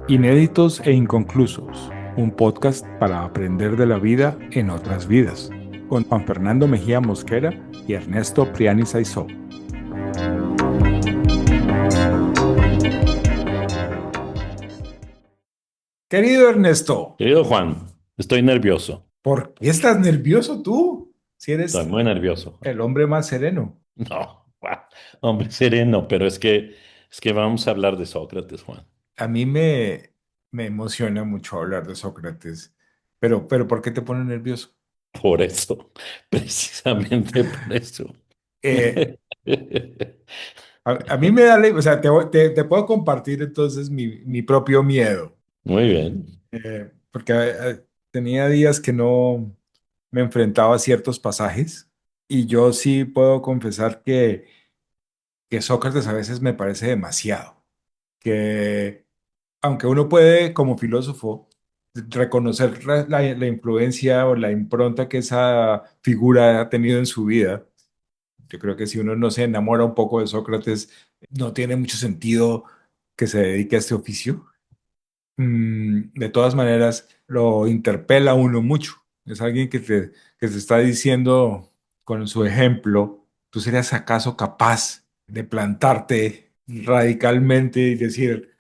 Inéditos e inconclusos, un podcast para aprender de la vida en otras vidas, con Juan Fernando Mejía Mosquera y Ernesto Priani Saizó. Querido Ernesto, Querido Juan, estoy nervioso. ¿por qué estás nervioso tú? Si Estoy eres muy nervioso, Juan. el hombre más sereno. No, Juan, hombre sereno, pero es que vamos a hablar de Sócrates, Juan. A mí me emociona mucho hablar de Sócrates, pero ¿por qué te pone nervioso? Por eso, precisamente por eso. Eh, a mí me da, o sea, te puedo compartir entonces mi propio miedo. Muy bien. Porque tenía días que no me enfrentaba a ciertos pasajes y yo sí puedo confesar que Sócrates a veces me parece demasiado, que aunque uno puede como filósofo reconocer la influencia o la impronta que esa figura ha tenido en su vida, yo creo que si uno no se enamora un poco de Sócrates, no tiene mucho sentido que se dedique a este oficio. De todas maneras, lo interpela a uno mucho. Es alguien que te está diciendo con su ejemplo, ¿tú serías acaso capaz de plantarte radicalmente y decir,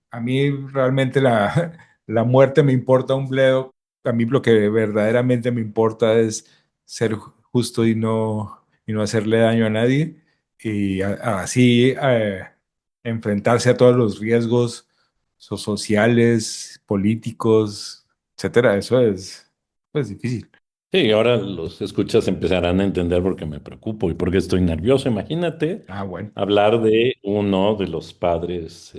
a mí realmente la muerte me importa un bledo, a mí lo que verdaderamente me importa es ser justo y no hacerle daño a nadie? Y así enfrentarse a todos los riesgos sociales, políticos, etcétera. Eso es, pues, difícil. Sí, ahora los escuchas empezarán a entender por qué me preocupo y por qué estoy nervioso. Imagínate Ah, bueno. hablar de uno de los padres,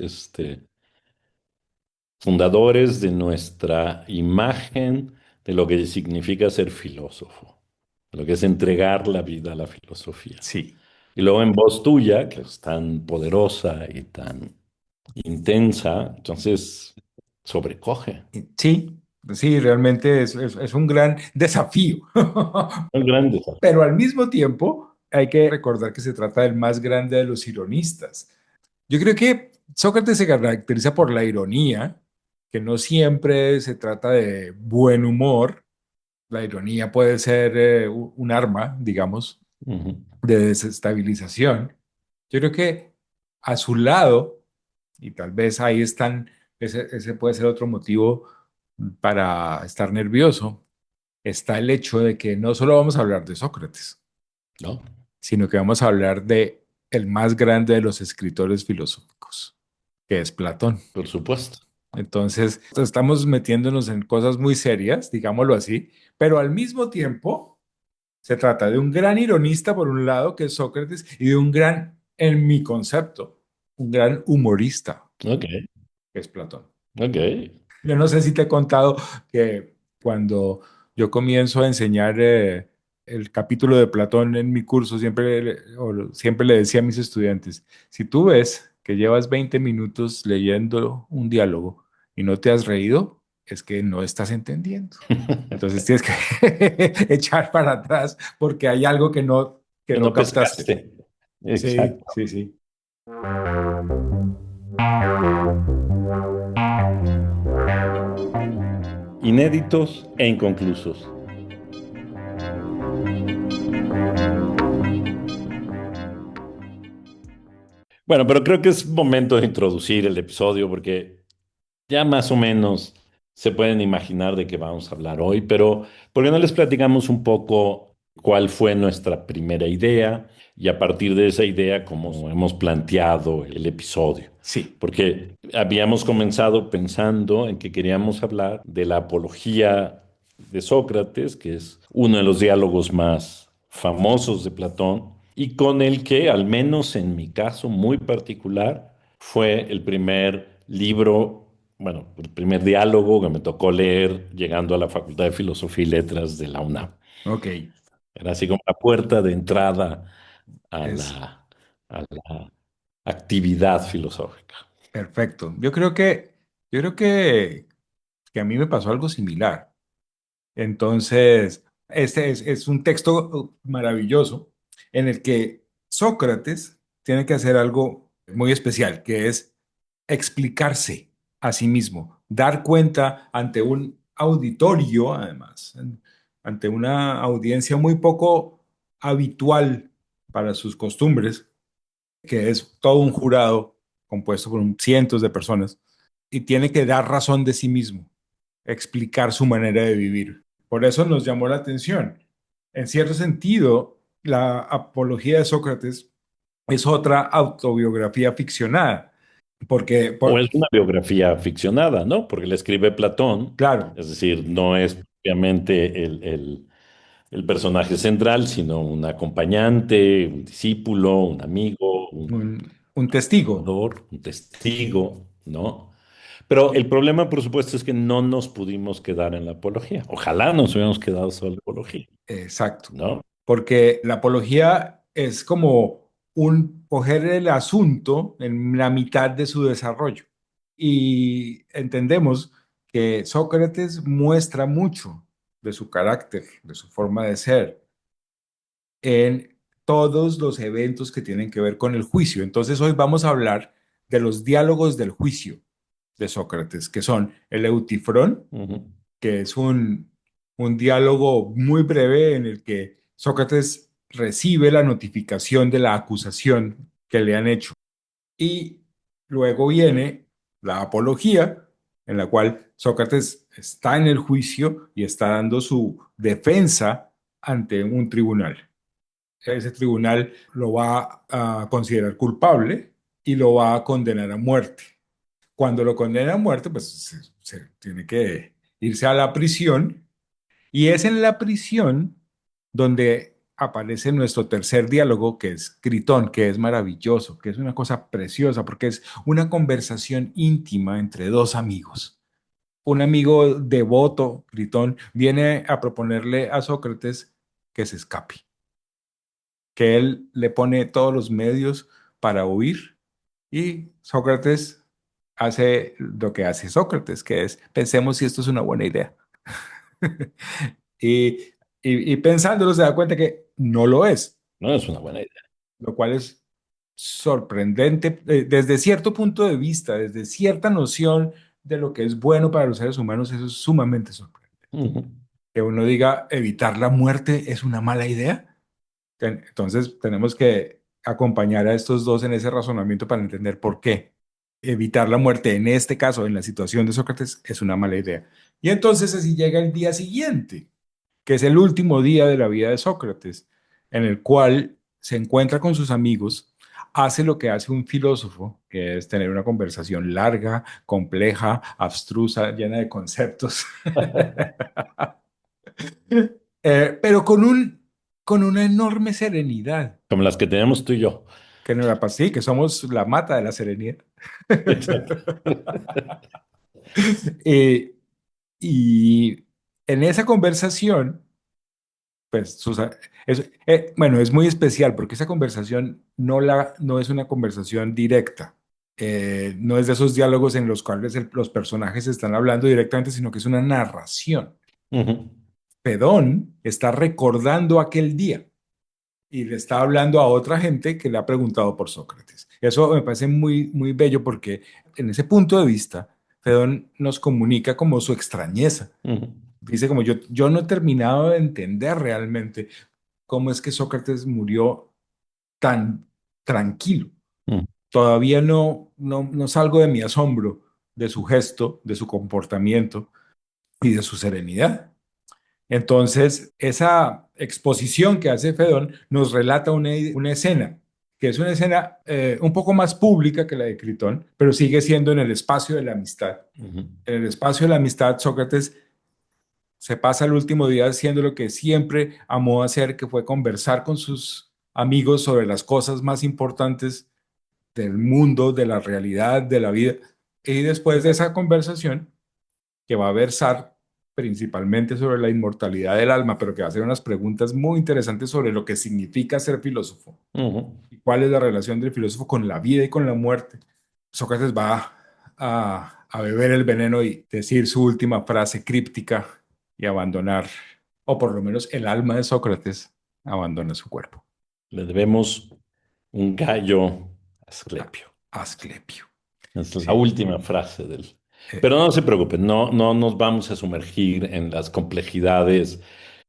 fundadores de nuestra imagen de lo que significa ser filósofo, de lo que es entregar la vida a la filosofía. Sí. Y luego en voz tuya, que es tan poderosa y tan intensa, entonces sobrecoge. Sí, sí, realmente es un gran desafío. Un gran desafío. Pero al mismo tiempo hay que recordar que se trata del más grande de los ironistas. Yo creo que Sócrates se caracteriza por la ironía, que no siempre se trata de buen humor. La ironía puede ser un arma, digamos, Ujú. de desestabilización. Yo creo que a su lado, y tal vez ahí están, ese puede ser otro motivo para estar nervioso, está el hecho de que no solo vamos a hablar de Sócrates, ¿No? sino que vamos a hablar de el más grande de los escritores filosóficos, que es Platón. Por supuesto. Entonces, estamos metiéndonos en cosas muy serias, digámoslo así, pero al mismo tiempo se trata de un gran ironista, por un lado, que es Sócrates, y de un gran, en mi concepto, un gran humorista, Ok, que es Platón. ok. Yo no sé si te he contado que cuando yo comienzo a enseñar el capítulo de Platón en mi curso, siempre le decía a mis estudiantes, si tú ves que llevas 20 minutos leyendo un diálogo y no te has reído, es que no estás entendiendo. Entonces tienes que echar para atrás porque hay algo que Que no no captaste. pescaste. Sí, Exacto. sí, sí. Inéditos e inconclusos. Bueno, pero creo que es momento de introducir el episodio porque ya más o menos se pueden imaginar de qué vamos a hablar hoy, pero ¿por qué no les platicamos un poco cuál fue nuestra primera idea y a partir de esa idea cómo hemos planteado el episodio? Sí. Porque habíamos comenzado pensando en que queríamos hablar de la apología de Sócrates, que es uno de los diálogos más famosos de Platón, y con el que, al menos en mi caso muy particular, fue el primer libro, bueno, el primer diálogo que me tocó leer llegando a la Facultad de Filosofía y Letras de la UNAM. Ok. Era así como la puerta de entrada a Es la actividad filosófica. perfecto. Yo creo que a mí me pasó algo similar. Entonces, este es un texto maravilloso en el que Sócrates tiene que hacer algo muy especial, que es explicarse a sí mismo, dar cuenta ante un auditorio, además, ante una audiencia muy poco habitual para sus costumbres, que es todo un jurado compuesto por cientos de personas, y tiene que dar razón de sí mismo, explicar su manera de vivir. Por eso nos llamó la atención. En cierto sentido, la apología de Sócrates es otra autobiografía ficcionada, porque, O es una biografía ficcionada, ¿no? Porque la escribe Platón, claro, es decir, no es propiamente el personaje central, sino un acompañante, un discípulo, un amigo, un un testigo. colaborador, un testigo, ¿no? Pero el problema, por supuesto, es que no nos pudimos quedar en la apología. Ojalá nos hubiéramos quedado solo en la apología, Exacto, ¿no? porque la apología es como un coger el asunto en la mitad de su desarrollo. Y entendemos que Sócrates muestra mucho de su carácter, de su forma de ser, en todos los eventos que tienen que ver con el juicio. Entonces hoy vamos a hablar de los diálogos del juicio de Sócrates, que son el Eutifrón, Ujú. que es un diálogo muy breve en el que Sócrates recibe la notificación de la acusación que le han hecho. Y luego viene la apología, en la cual Sócrates está en el juicio y está dando su defensa ante un tribunal. Ese tribunal lo va a considerar culpable y lo va a condenar a muerte. Cuando lo condena a muerte, pues se tiene que irse a la prisión y es en la prisión donde aparece nuestro tercer diálogo, que es Critón, que es maravilloso, que es una cosa preciosa, porque es una conversación íntima entre dos amigos. Un amigo devoto, Critón, viene a proponerle a Sócrates que se escape, que él le pone todos los medios para huir y Sócrates hace lo que hace Sócrates, que es pensemos si esto es una buena idea. Y, y pensándolo se da cuenta que no lo es, No es una buena idea. lo cual es sorprendente desde cierto punto de vista, desde cierta noción de lo que es bueno para los seres humanos, eso es sumamente sorprendente. Ujú. Que uno diga evitar la muerte es una mala idea. Entonces tenemos que acompañar a estos dos en ese razonamiento para entender por qué evitar la muerte en este caso, en la situación de Sócrates, es una mala idea. Y entonces así llega el día siguiente, que es el último día de la vida de Sócrates, en el cual se encuentra con sus amigos, hace lo que hace un filósofo, que es tener una conversación larga, compleja, abstrusa, llena de conceptos, pero con una enorme serenidad, Como las que tenemos tú y yo. que no la pasé, que somos la mata de la serenidad. Exacto. Eh, y en esa conversación, pues, bueno, es muy especial porque esa conversación no es una conversación directa. No es de esos diálogos en los cuales los personajes están hablando directamente, sino que es una narración. Ujú. Pedón está recordando aquel día y le está hablando a otra gente que le ha preguntado por Sócrates. Eso me parece muy, muy bello porque en ese punto de vista, Pedón nos comunica como su extrañeza. Ujú. Dice como yo no he terminado de entender realmente cómo es que Sócrates murió tan tranquilo. Ujú. Todavía no salgo de mi asombro de su gesto, de su comportamiento y de su serenidad. Entonces, esa exposición que hace Fedón nos relata una escena, que es una escena un poco más pública que la de Critón, pero sigue siendo en el espacio de la amistad. Ujú. En el espacio de la amistad, Sócrates se pasa el último día haciendo lo que siempre amó hacer, que fue conversar con sus amigos sobre las cosas más importantes del mundo, de la realidad, de la vida. Y después de esa conversación, que va a versar principalmente sobre la inmortalidad del alma, pero que va a hacer unas preguntas muy interesantes sobre lo que significa ser filósofo Ujú. y cuál es la relación del filósofo con la vida y con la muerte. Sócrates va a beber el veneno y decir su última frase críptica y abandonar, o por lo menos el alma de Sócrates abandona su cuerpo. Le debemos Un gallo A- Asclepio. Asclepio. Es la Sí. última frase del... Eh, Pero no se preocupen, no nos vamos a sumergir en las complejidades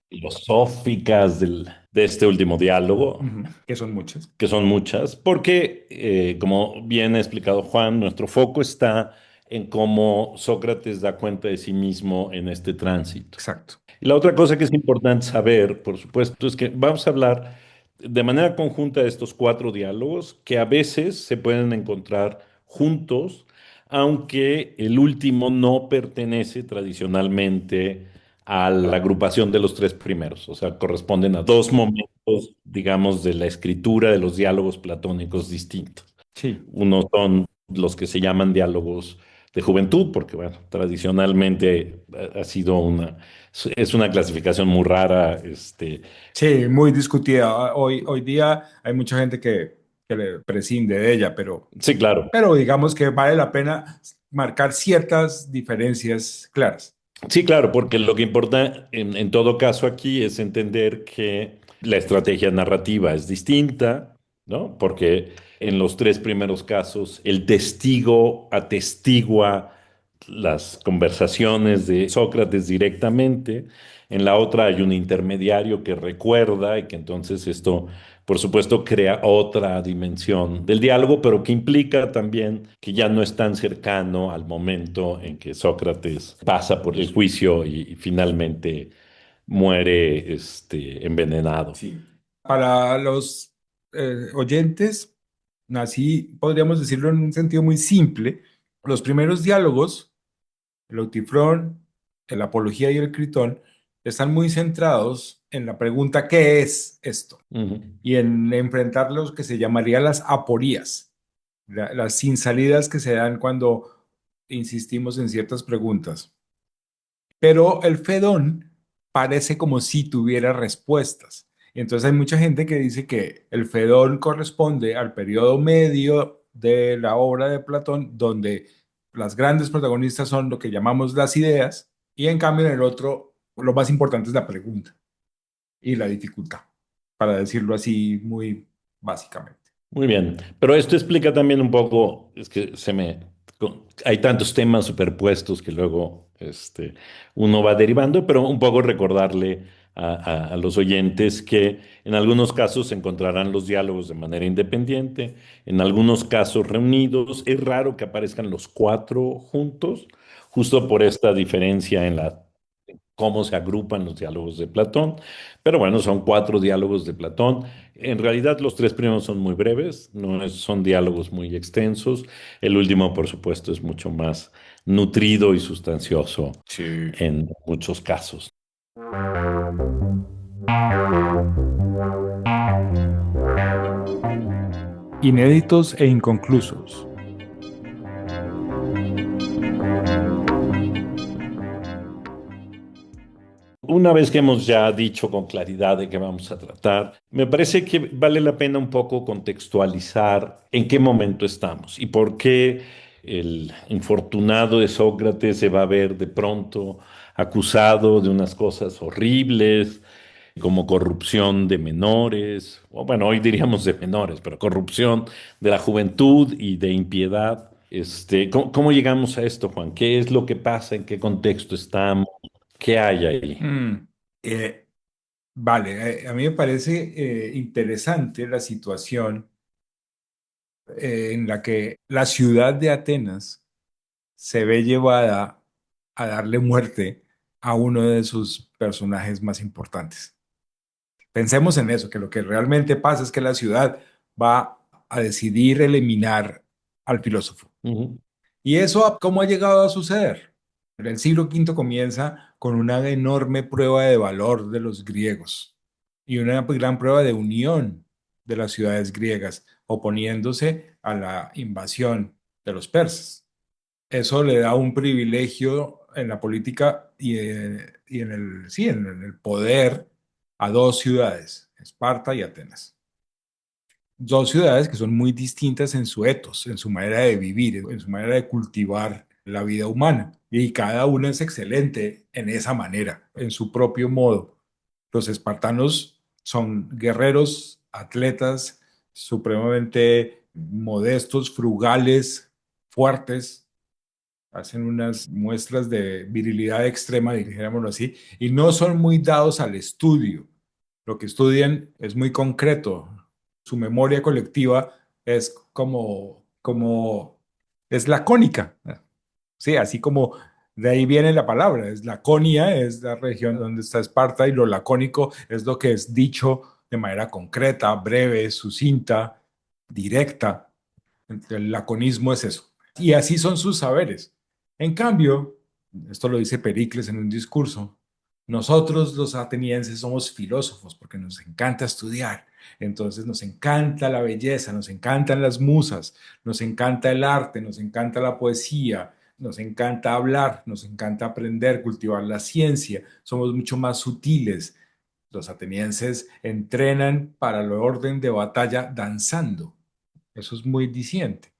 filosóficas de este último diálogo, Ujú, que son muchas. que son muchas, porque, como bien ha explicado Juan, nuestro foco está en cómo Sócrates da cuenta de sí mismo en este tránsito. Exacto. Y la otra cosa que es importante saber, por supuesto, es que vamos a hablar de manera conjunta de estos cuatro diálogos que a veces se pueden encontrar juntos, aunque el último no pertenece tradicionalmente a la agrupación de los tres primeros, o sea, corresponden a dos momentos, digamos, de la escritura de los diálogos platónicos distintos. Sí. Unos son los que se llaman diálogos de juventud, porque bueno, tradicionalmente ha sido es una clasificación muy rara, Sí, muy discutida. Hoy día hay mucha gente que le prescinde de ella, sí, claro, pero digamos que vale la pena marcar ciertas diferencias claras. sí, claro, porque lo que importa en todo caso aquí es entender que la estrategia narrativa es distinta, ¿no? Porque en los tres primeros casos el testigo atestigua las conversaciones de Sócrates directamente. En la otra hay un intermediario que recuerda y que entonces esto, por supuesto, crea otra dimensión del diálogo, pero que implica también que ya no es tan cercano al momento en que Sócrates pasa por el juicio y finalmente muere, envenenado. Sí. Para los oyentes, así podríamos decirlo en un sentido muy simple, los primeros diálogos, el Eutifrón, el Apología y el Critón, están muy centrados en la pregunta ¿qué es esto? Ujú, Y en enfrentar lo que se llamaría las aporías, las sin salidas que se dan cuando insistimos en ciertas preguntas. Pero el Fedón parece como si tuviera respuestas. Y entonces hay mucha gente que dice que el Fedón corresponde al periodo medio de la obra de Platón, donde las grandes protagonistas son lo que llamamos las ideas, y en cambio en el otro lo más importante es la pregunta y la dificultad, para decirlo así muy básicamente. muy bien, pero esto explica también un poco, es que hay tantos temas superpuestos que luego uno va derivando, pero un poco recordarle a los oyentes que en algunos casos se encontrarán los diálogos de manera independiente, en algunos casos reunidos. Es raro que aparezcan los cuatro juntos, justo por esta diferencia en la cómo se agrupan los diálogos de Platón. Pero bueno, son cuatro diálogos de Platón. En realidad los tres primeros son muy breves, son diálogos muy extensos. El último, por supuesto, es mucho más nutrido y sustancioso Sí. en muchos casos. Inéditos e inconclusos. Una vez que hemos ya dicho con claridad de qué vamos a tratar, me parece que vale la pena un poco contextualizar en qué momento estamos y por qué el infortunado de Sócrates se va a ver de pronto acusado de unas cosas horribles, como corrupción de menores, o bueno, hoy diríamos de menores, pero corrupción de la juventud y de impiedad. ¿Cómo llegamos a esto, Juan? ¿Qué es lo que pasa? ¿En qué contexto estamos? ¿Qué hay ahí? Mm, eh, vale, a mí me parece interesante la situación en la que la ciudad de Atenas se ve llevada a darle muerte a uno de sus personajes más importantes. Pensemos en eso, que lo que realmente pasa es que la ciudad va a decidir eliminar al filósofo. Ujú, ¿Y eso cómo ha llegado a suceder? El siglo quinto comienza con una enorme prueba de valor de los griegos y una gran prueba de unión de las ciudades griegas, oponiéndose a la invasión de los persas. Eso le da un privilegio en la política y en sí, en el poder a dos ciudades, Esparta y Atenas. Dos ciudades que son muy distintas en su etos, en su manera de vivir, en su manera de cultivar la vida humana. Y cada una es excelente en esa manera, en su propio modo. Los espartanos son guerreros, atletas, supremamente modestos, frugales, fuertes, hacen unas muestras de virilidad extrema, dijémoslo así, y no son muy dados al estudio. Lo que estudian es muy concreto. Su memoria colectiva es es lacónica. Sí, así como de ahí viene la palabra. Es Laconia, es la región donde está Esparta, y lo lacónico es lo que es dicho de manera concreta, breve, sucinta, directa. El laconismo es eso. Y así son sus saberes. En cambio, esto lo dice Pericles en un discurso, nosotros los atenienses somos filósofos porque nos encanta estudiar. Entonces nos encanta la belleza, nos encantan las musas, nos encanta el arte, nos encanta la poesía, nos encanta hablar, nos encanta aprender, cultivar la ciencia. Somos mucho más sutiles. Los atenienses entrenan para el orden de batalla danzando. Eso es muy diciente.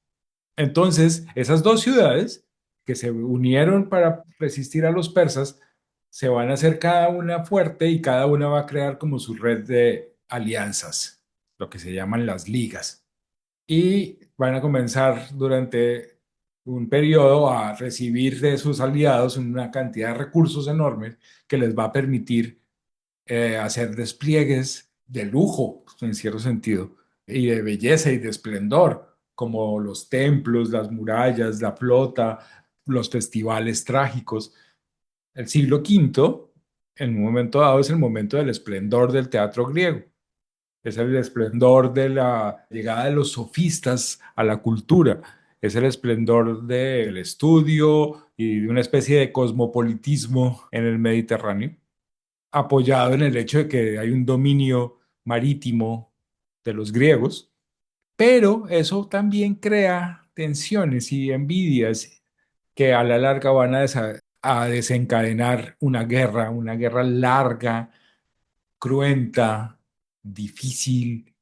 Entonces, esas dos ciudades que se unieron para resistir a los persas, se van a hacer cada una fuerte y cada una va a crear como su red de alianzas, lo que se llaman las ligas. Y van a comenzar durante un periodo a recibir de sus aliados una cantidad de recursos enormes que les va a permitir hacer despliegues de lujo, en cierto sentido, y de belleza y de esplendor, como los templos, las murallas, la flota, los festivales trágicos. El siglo quinto, en un momento dado, es el momento del esplendor del teatro griego. Es el esplendor de la llegada de los sofistas a la cultura. Es el esplendor del estudio y de una especie de cosmopolitismo en el Mediterráneo, apoyado en el hecho de que hay un dominio marítimo de los griegos, pero eso también crea tensiones y envidias que a la larga van a desencadenar una guerra larga, cruenta, difícil,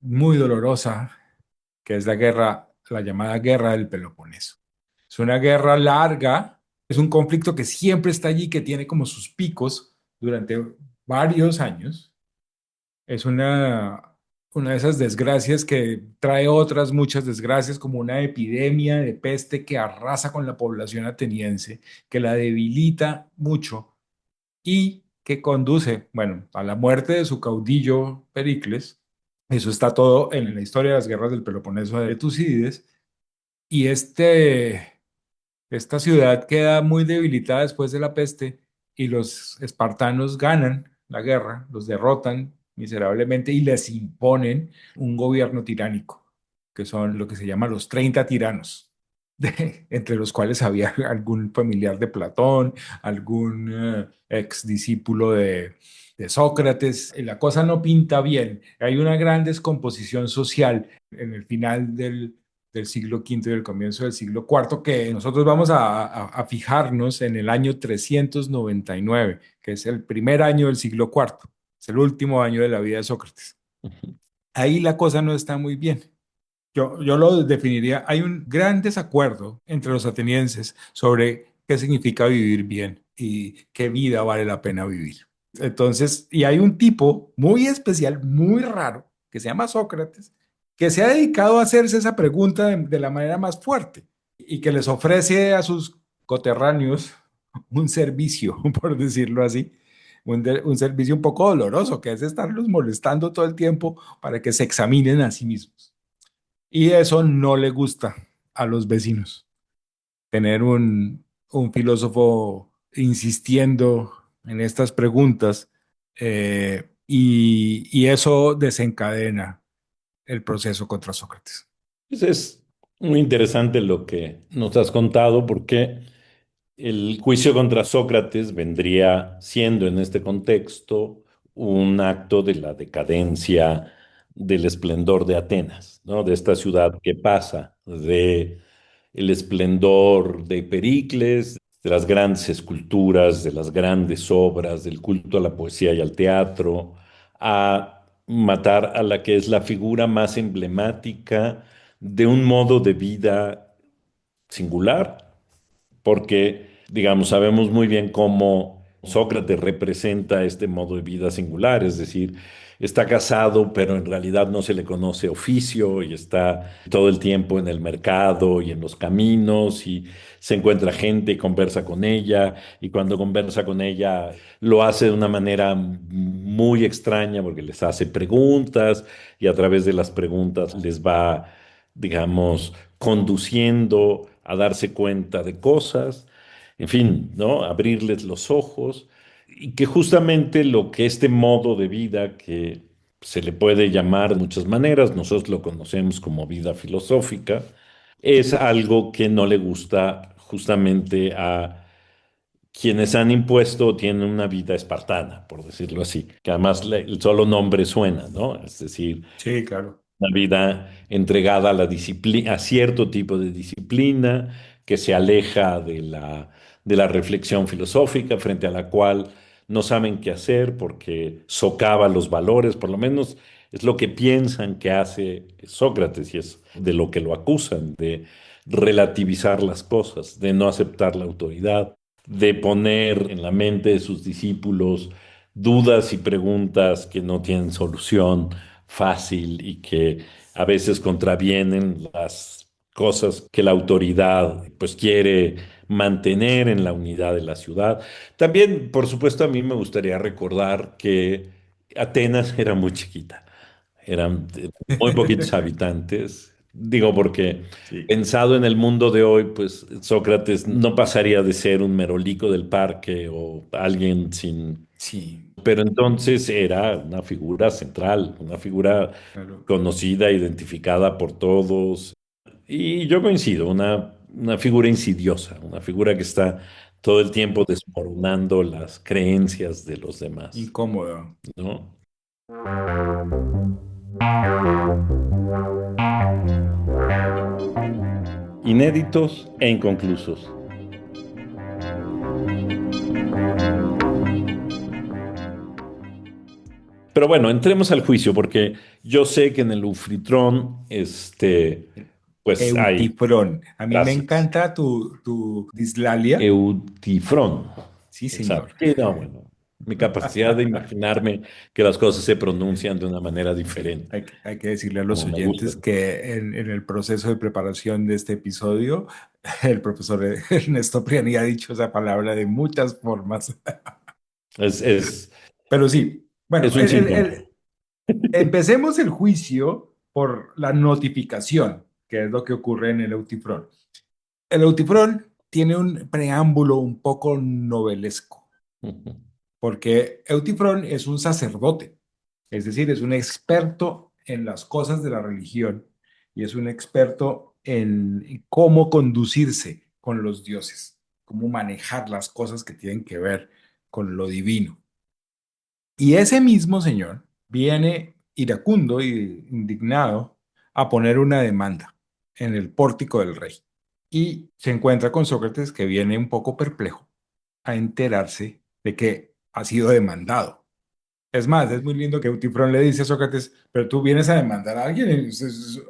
muy dolorosa, que es la llamada guerra del Peloponeso. Es una guerra larga, es un conflicto que siempre está allí, que tiene como sus picos durante varios años. Es una de esas desgracias que trae otras muchas desgracias, como una epidemia de peste que arrasa con la población ateniense, que la debilita mucho y que conduce, bueno, a la muerte de su caudillo Pericles. Eso está todo en la historia de las guerras del Peloponeso de Tucídides. Y esta ciudad queda muy debilitada después de la peste y los espartanos ganan la guerra, los derrotan miserablemente y les imponen un gobierno tiránico, que son lo que se llama los 30 tiranos, entre los cuales había algún familiar de Platón, algún ex discípulo de Sócrates. La cosa no pinta bien. Hay una gran descomposición social en el final del siglo quinto y el comienzo del siglo cuarto, que nosotros vamos a fijarnos en el año 399, que es el primer año del siglo cuarto, es el último año de la vida de Sócrates. Ahí la cosa no está muy bien. Yo lo definiría, hay un gran desacuerdo entre los atenienses sobre qué significa vivir bien y qué vida vale la pena vivir. Entonces, y hay un tipo muy especial, muy raro, que se llama Sócrates, que se ha dedicado a hacerse esa pregunta de la manera más fuerte y que les ofrece a sus coterráneos un servicio, por decirlo así, un servicio un poco doloroso, que es estarlos molestando todo el tiempo para que se examinen a sí mismos. Y eso no le gusta a los vecinos, tener un filósofo insistiendo en estas preguntas, y eso desencadena el proceso contra Sócrates. Pues es muy interesante lo que nos has contado porque el juicio contra Sócrates vendría siendo en este contexto un acto de la decadencia del esplendor de Atenas, ¿no? De esta ciudad que pasa de el esplendor de Pericles, de las grandes esculturas, de las grandes obras, del culto a la poesía y al teatro, a matar a la que es la figura más emblemática de un modo de vida singular, porque, digamos, sabemos muy bien cómo Sócrates representa este modo de vida singular, es decir, está casado, pero en realidad no se le conoce oficio y está todo el tiempo en el mercado y en los caminos y se encuentra gente y conversa con ella y cuando conversa con ella lo hace de una manera muy extraña porque les hace preguntas y a través de las preguntas les va, digamos, conduciendo a darse cuenta de cosas, en fin, ¿no? Abrirles los ojos y que justamente lo que este modo de vida que se le puede llamar de muchas maneras, nosotros lo conocemos como vida filosófica, es algo que no le gusta justamente a quienes han impuesto o tienen una vida espartana, por decirlo así, que además el solo nombre suena, ¿no? Es decir, Sí, claro. una vida entregada a la disciplina, a cierto tipo de disciplina que se aleja de la reflexión filosófica frente a la cual no saben qué hacer porque socava los valores, por lo menos es lo que piensan que hace Sócrates y es de lo que lo acusan, de relativizar las cosas, de no aceptar la autoridad, de poner en la mente de sus discípulos dudas y preguntas que no tienen solución fácil y que a veces contravienen las cosas que la autoridad pues quiere mantener en la unidad de la ciudad. También, por supuesto, a mí me gustaría recordar que Atenas era muy chiquita, eran muy poquitos habitantes. Digo porque Sí, pensado en el mundo de hoy, pues Sócrates no pasaría de ser un merolico del parque o alguien sin... sí, Pero entonces era una figura central, una figura claro. conocida, identificada por todos. Y yo coincido, una figura insidiosa, una figura que está todo el tiempo desmoronando las creencias de los demás, Incómodo. ¿no? Inéditos e inconclusos. Pero bueno, entremos al juicio, porque yo sé que en el Ufritrón, pues hay, Eutifrón. A mí me gracias, encanta tu dislalia. Eutifrón. Sí, Exacto. señor. Sí, no, bueno, mi capacidad de imaginarme que las cosas se pronuncian de una manera Sí, diferente, hay que decirle a los como me gusta. oyentes que en el proceso de preparación de este episodio, el profesor Ernesto Priani ha dicho esa palabra de muchas formas. Es, es, Pero sí, bueno, es un síntoma. empecemos el juicio por la notificación, que es lo que ocurre en el Eutifrón. El Eutifrón tiene un preámbulo un poco novelesco, porque Eutifrón es un sacerdote, es decir, es un experto en las cosas de la religión y es un experto en cómo conducirse con los dioses, cómo manejar las cosas que tienen que ver con lo divino. Y ese mismo señor viene iracundo y indignado a poner una demanda en el pórtico del rey y se encuentra con Sócrates que viene un poco perplejo a enterarse de que ha sido demandado. Es más, es muy lindo que Eutifrón le dice a Sócrates, pero tú vienes a demandar a alguien,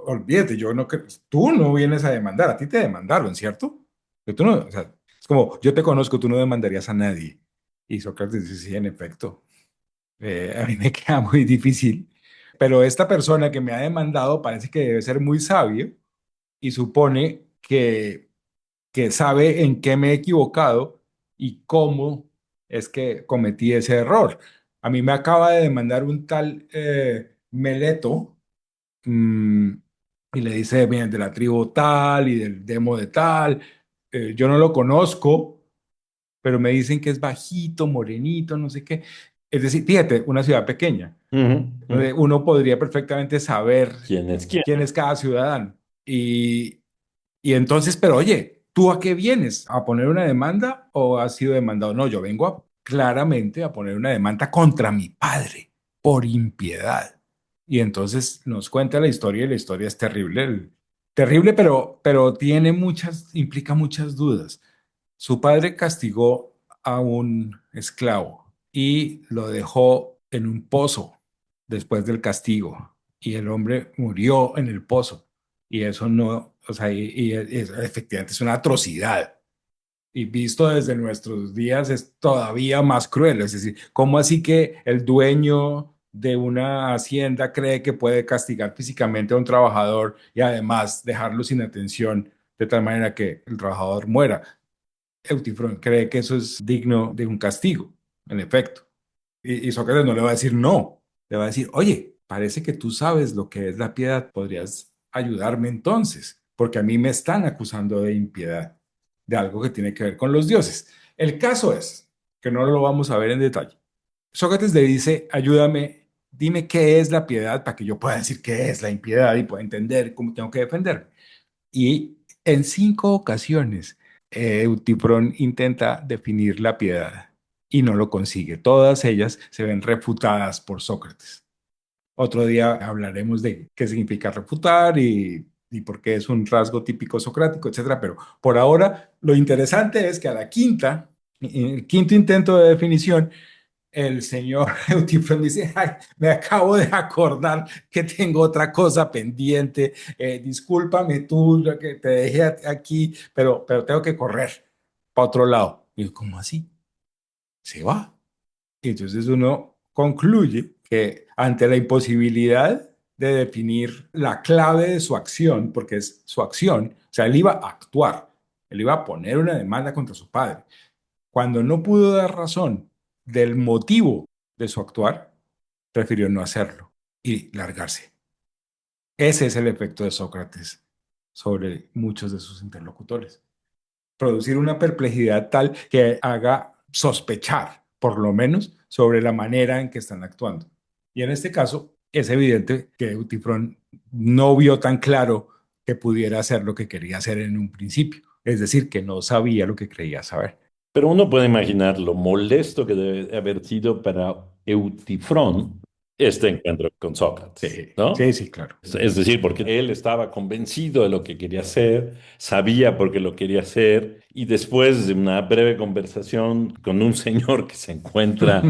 olvídate, yo no, tú no vienes a demandar, a ti te demandaron, ¿cierto? Que tú no, o sea, es como, yo te conozco, tú no demandarías a nadie. Y Sócrates dice, sí, en efecto, a mí me queda muy difícil, pero esta persona que me ha demandado parece que debe ser muy sabio y supone que sabe en qué me he equivocado y cómo es que cometí ese error. A mí me acaba de demandar un tal Meleto, mm, y le dice, viene de la tribu tal y del demo de tal. Yo no lo conozco, pero me dicen que es bajito, morenito, no sé qué. Es decir, fíjate, una ciudad pequeña, Ujú, ujú. donde uno podría perfectamente saber ¿Quién es quién? quién es cada ciudadano. Y entonces, pero oye, ¿tú a qué vienes? ¿A poner una demanda o has sido demandado? No, yo vengo claramente a poner una demanda contra mi padre por impiedad. Y entonces nos cuenta la historia y la historia es terrible. Terrible, pero tiene muchas, implica muchas dudas. Su padre castigó a un esclavo y lo dejó en un pozo después del castigo. Y el hombre murió en el pozo. Y eso no, o sea, efectivamente es una atrocidad. y visto desde nuestros días es todavía más cruel. Es decir, ¿cómo así que el dueño de una hacienda cree que puede castigar físicamente a un trabajador y además dejarlo sin atención de tal manera que el trabajador muera? Eutifrón cree que eso es digno de un castigo, en efecto. Y Sócrates no le va a decir no, le va a decir, oye, parece que tú sabes lo que es la piedad, podrías ayudarme entonces, porque a mí me están acusando de impiedad, de algo que tiene que ver con los dioses. El caso es que no lo vamos a ver en detalle. Sócrates le dice, ayúdame, dime qué es la piedad para que yo pueda decir qué es la impiedad y pueda entender cómo tengo que defenderme. Y en 5 ocasiones, Eutipron intenta definir la piedad y no lo consigue. Todas ellas se ven refutadas por Sócrates. Otro día hablaremos de qué significa refutar y por qué es un rasgo típico socrático, etcétera. Pero por ahora, lo interesante es que a la quinta, en el quinto intento de definición, el señor Eutifron dice, ay, me acabo de acordar que tengo otra cosa pendiente, discúlpame tú lo que te dejé aquí, pero tengo que correr para otro lado. Y yo, ¿cómo así? Se va. Y entonces uno concluye que ante la imposibilidad de definir la clave de su acción, porque es su acción, o sea, él iba a actuar, él iba a poner una demanda contra su padre, cuando no pudo dar razón del motivo de su actuar, prefirió no hacerlo y largarse. Ese es el efecto de Sócrates sobre muchos de sus interlocutores. Producir una perplejidad tal que haga sospechar, por lo menos, sobre la manera en que están actuando. Y en este caso, es evidente que Eutifrón no vio tan claro que pudiera hacer lo que quería hacer en un principio, es decir, que no sabía lo que creía saber. Pero uno puede imaginar lo molesto que debe haber sido para Eutifrón este encuentro con Sócrates, Sí, ¿no? sí, sí, claro. Es decir, porque él estaba convencido de lo que quería hacer, sabía por qué lo quería hacer, y después de una breve conversación con un señor que se encuentra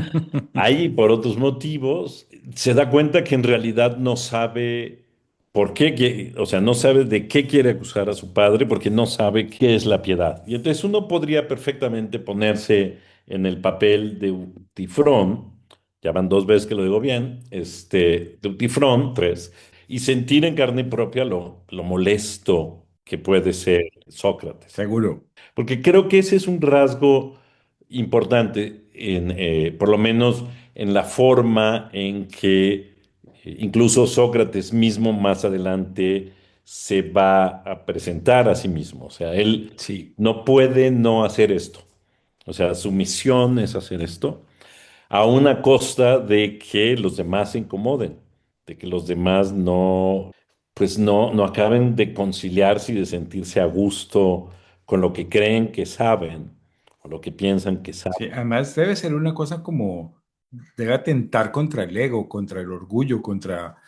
ahí por otros motivos, se da cuenta que en realidad no sabe por qué, o sea, no sabe de qué quiere acusar a su padre porque no sabe qué es la piedad. Y entonces uno podría perfectamente ponerse en el papel de Tifrón, ya van 2 veces que lo digo bien, de Tifrón, tres, y sentir en carne propia lo molesto que puede ser Sócrates. Seguro. Porque creo que ese es un rasgo importante, por lo menos en la forma en que incluso Sócrates mismo más adelante se va a presentar a sí mismo. O sea, él Sí, no puede no hacer esto. O sea, su misión es hacer esto a una costa de que los demás se incomoden, de que los demás no, pues no acaben de conciliarse y de sentirse a gusto con lo que creen que saben o lo que piensan que sí. saben. Además debe ser una cosa como, debe atentar contra el ego, contra el orgullo, contra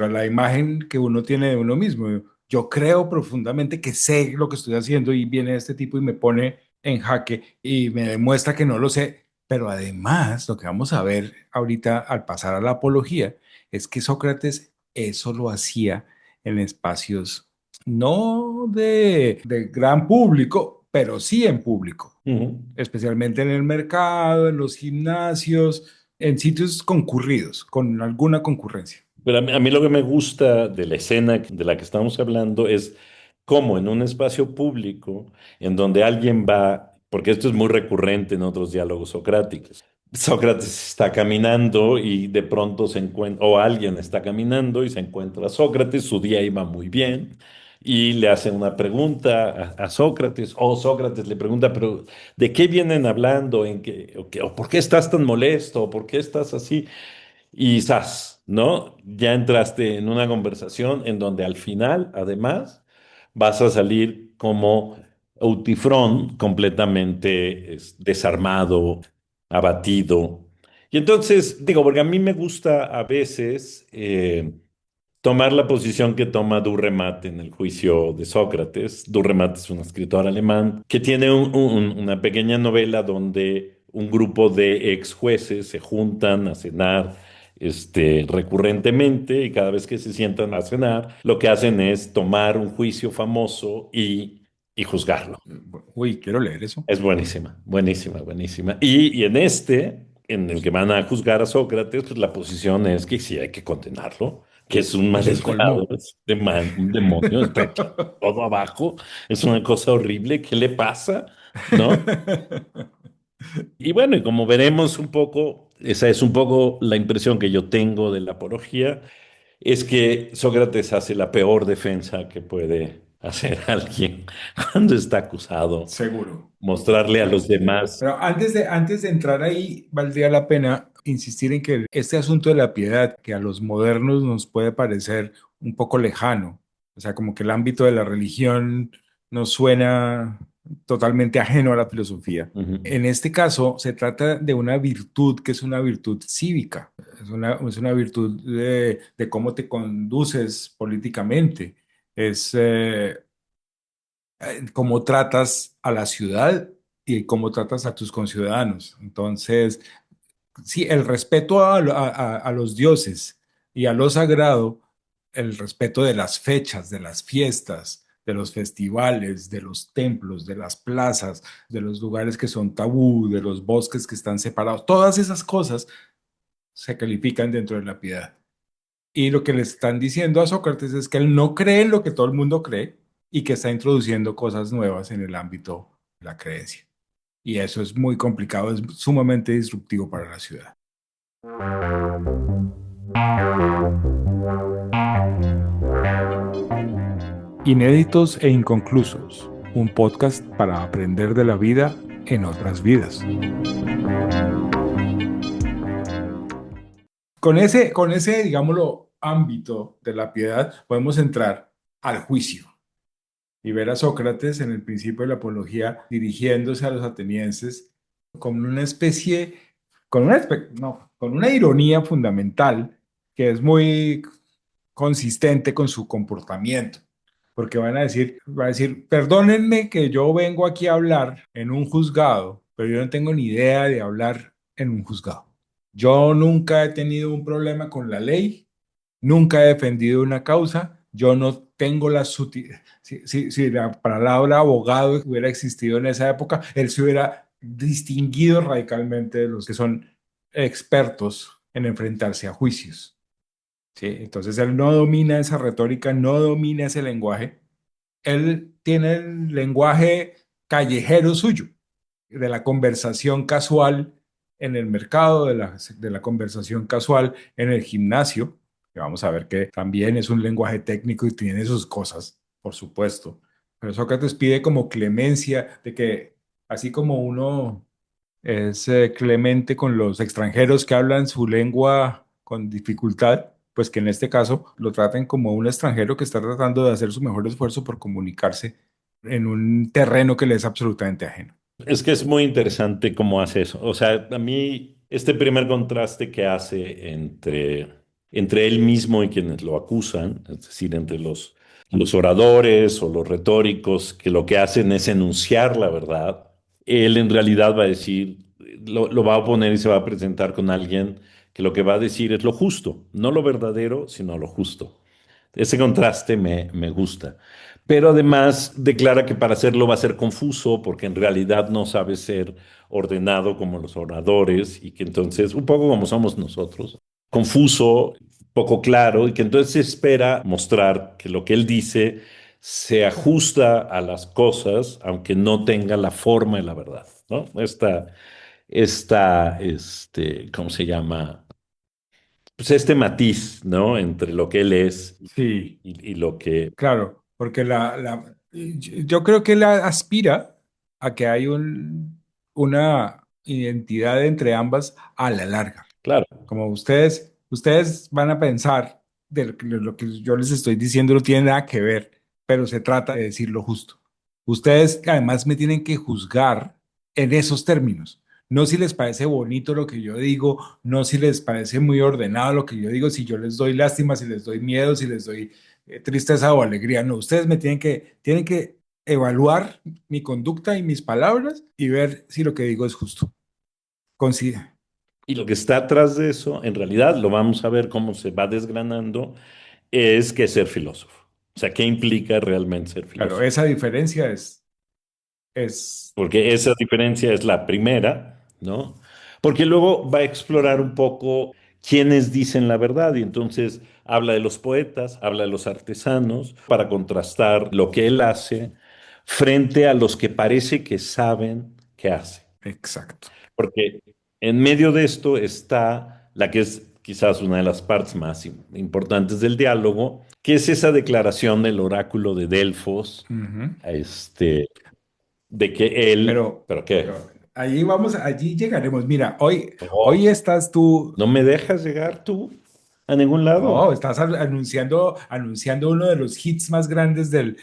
la imagen que uno tiene de uno mismo. Yo creo profundamente que sé lo que estoy haciendo y viene este tipo y me pone en jaque y me demuestra que no lo sé. Pero además, lo que vamos a ver ahorita al pasar a la apología es que Sócrates eso lo hacía en espacios no de gran público, pero sí en público, Ujú. especialmente en el mercado, en los gimnasios, en sitios concurridos, con alguna concurrencia. Pero a mí lo que me gusta de la escena de la que estamos hablando es cómo en un espacio público en donde alguien va, porque esto es muy recurrente en otros diálogos socráticos. Sócrates está caminando y de pronto se encuentra, o alguien está caminando y se encuentra a Sócrates, su día iba muy bien, y le hacen una pregunta a Sócrates, o Sócrates le pregunta, pero ¿de qué vienen hablando? ¿O por qué estás tan molesto? ¿O por qué estás así? Y ¡zas! ¿No? Ya entraste en una conversación en donde al final, además, vas a salir como Eutifrón, completamente desarmado, abatido. Y entonces, digo, porque a mí me gusta a veces tomar la posición que toma Durremat en el juicio de Sócrates. Durremat es un escritor alemán que tiene una pequeña novela donde un grupo de ex jueces se juntan a cenar recurrentemente, y cada vez que se sientan a cenar, lo que hacen es tomar un juicio famoso y y juzgarlo. Uy, quiero leer eso. Es buenísima, buenísima, buenísima. Y en este, en el que van a juzgar a Sócrates, pues la posición es que sí hay que condenarlo, que es un Es mal el esperado, colmo. es un demonio, está echado todo abajo, es una cosa horrible, ¿qué le pasa? ¿No? Y bueno, y como veremos un poco, esa es un poco la impresión que yo tengo de la apología, es que Sócrates hace la peor defensa que puede hacer alguien cuando está acusado, Seguro. mostrarle a los demás. Pero antes de entrar ahí, valdría la pena insistir en que este asunto de la piedad, que a los modernos nos puede parecer un poco lejano, o sea, como que el ámbito de la religión nos suena totalmente ajeno a la filosofía. Ujú. En este caso, se trata de una virtud que es una virtud cívica, es una virtud de cómo te conduces políticamente, es cómo tratas a la ciudad y cómo tratas a tus conciudadanos. Entonces, sí, el respeto a los dioses y a lo sagrado, el respeto de las fechas, de las fiestas, de los festivales, de los templos, de las plazas, de los lugares que son tabú, de los bosques que están separados, todas esas cosas se califican dentro de la piedad. Y lo que le están diciendo a Sócrates es que él no cree en lo que todo el mundo cree y que está introduciendo cosas nuevas en el ámbito de la creencia. Y eso es muy complicado, es sumamente disruptivo para la ciudad. Inéditos e inconclusos, un podcast para aprender de la vida en otras vidas. Con ese, digámoslo, ámbito de la piedad, podemos entrar al juicio y ver a Sócrates en el principio de la apología dirigiéndose a los atenienses con una especie, no, con una ironía fundamental que es muy consistente con su comportamiento. Porque va a decir, perdónenme que yo vengo aquí a hablar en un juzgado, pero yo no tengo ni idea de hablar en un juzgado. Yo nunca he tenido un problema con la ley, nunca he defendido una causa, yo no tengo la sutileza. Si la palabra abogado hubiera existido en esa época, él se hubiera distinguido radicalmente de los que son expertos en enfrentarse a juicios. ¿Sí? Entonces él no domina esa retórica, no domina ese lenguaje. Él tiene el lenguaje callejero suyo, de la conversación casual en el mercado, de la conversación casual en el gimnasio, que vamos a ver que también es un lenguaje técnico y tiene sus cosas, por supuesto. Pero Sócrates pide como clemencia de que así como uno es clemente con los extranjeros que hablan su lengua con dificultad, pues que en este caso lo traten como un extranjero que está tratando de hacer su mejor esfuerzo por comunicarse en un terreno que le es absolutamente ajeno. Es que es muy interesante cómo hace eso. O sea, a mí este primer contraste que hace entre él mismo y quienes lo acusan, es decir, entre los oradores o los retóricos, que lo que hacen es enunciar la verdad, él en realidad va a decir, lo va a oponer y se va a presentar con alguien que lo que va a decir es lo justo, no lo verdadero, sino lo justo. Ese contraste me gusta. Pero además declara que para hacerlo va a ser confuso porque en realidad no sabe ser ordenado como los oradores y que entonces, un poco como somos nosotros, confuso, poco claro y que entonces espera mostrar que lo que él dice se ajusta a las cosas aunque no tenga la forma de la verdad, ¿no? ¿Cómo se llama? Pues este matiz, ¿no? Entre lo que él es Sí, y lo que, claro, porque yo creo que él aspira a que hay una identidad entre ambas a la larga. claro, Como ustedes van a pensar de lo que yo les estoy diciendo no tiene nada que ver, pero se trata de decir lo justo. Ustedes además me tienen que juzgar en esos términos. No si les parece bonito lo que yo digo, no si les parece muy ordenado lo que yo digo, si yo les doy lástima, si les doy miedo, si les doy tristeza o alegría. No, ustedes tienen que evaluar mi conducta y mis palabras y ver si lo que digo es justo. Consi- y lo que está atrás de eso, en realidad lo vamos a ver cómo se va desgranando, es que es ser filósofo. O sea, ¿qué implica realmente ser Claro, filósofo? esa diferencia es Es porque esa diferencia es la primera, ¿no? Porque luego va a explorar un poco quiénes dicen la verdad y entonces habla de los poetas, habla de los artesanos, para contrastar lo que él hace frente a los que parece que saben qué hace. exacto. Porque en medio de esto está la que es quizás una de las partes más importantes del diálogo, que es esa declaración del oráculo de Delfos, Ujú. este, de que él, Pero, ¿pero qué? pero allí vamos, allí llegaremos. Mira, hoy Oh, estás tú, ¿no me dejas llegar tú a ningún lado? no, estás anunciando uno de los hits más grandes de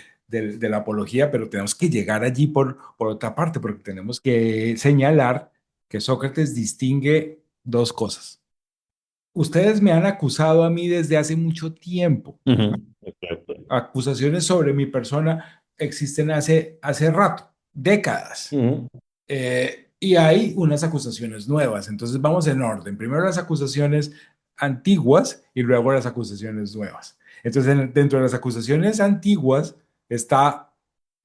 la apología, pero tenemos que llegar allí por otra parte, porque tenemos que señalar que Sócrates distingue dos cosas. Ustedes me han acusado a mí desde hace mucho tiempo. Ujú, exacto. Acusaciones sobre mi persona existen hace rato, décadas. Ujú, Y hay unas acusaciones nuevas. Entonces vamos en orden. Primero las acusaciones antiguas y luego las acusaciones nuevas. Entonces dentro de las acusaciones antiguas está,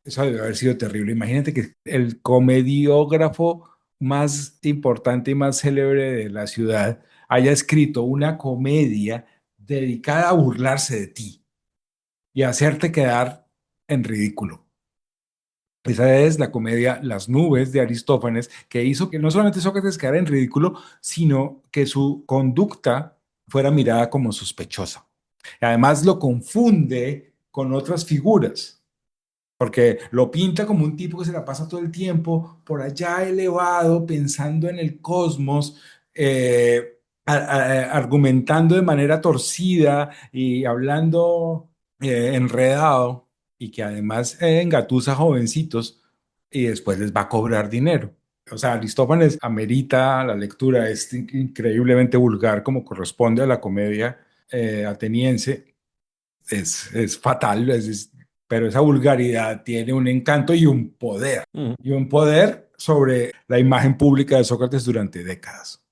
eso debe haber sido terrible. Imagínate que el comediógrafo más importante y más célebre de la ciudad haya escrito una comedia dedicada a burlarse de ti y hacerte quedar en ridículo. Esa es la comedia Las nubes de Aristófanes, que hizo que no solamente Sócrates quedara en ridículo, sino que su conducta fuera mirada como sospechosa. Además lo confunde con otras figuras, porque lo pinta como un tipo que se la pasa todo el tiempo por allá elevado, pensando en el cosmos, argumentando de manera torcida y hablando enredado, y que además engatusa jovencitos y después les va a cobrar dinero. O sea, Aristófanes amerita la lectura, es increíblemente vulgar como corresponde a la comedia ateniense, es fatal, pero esa vulgaridad tiene un encanto ujú, y un poder sobre la imagen pública de Sócrates durante décadas.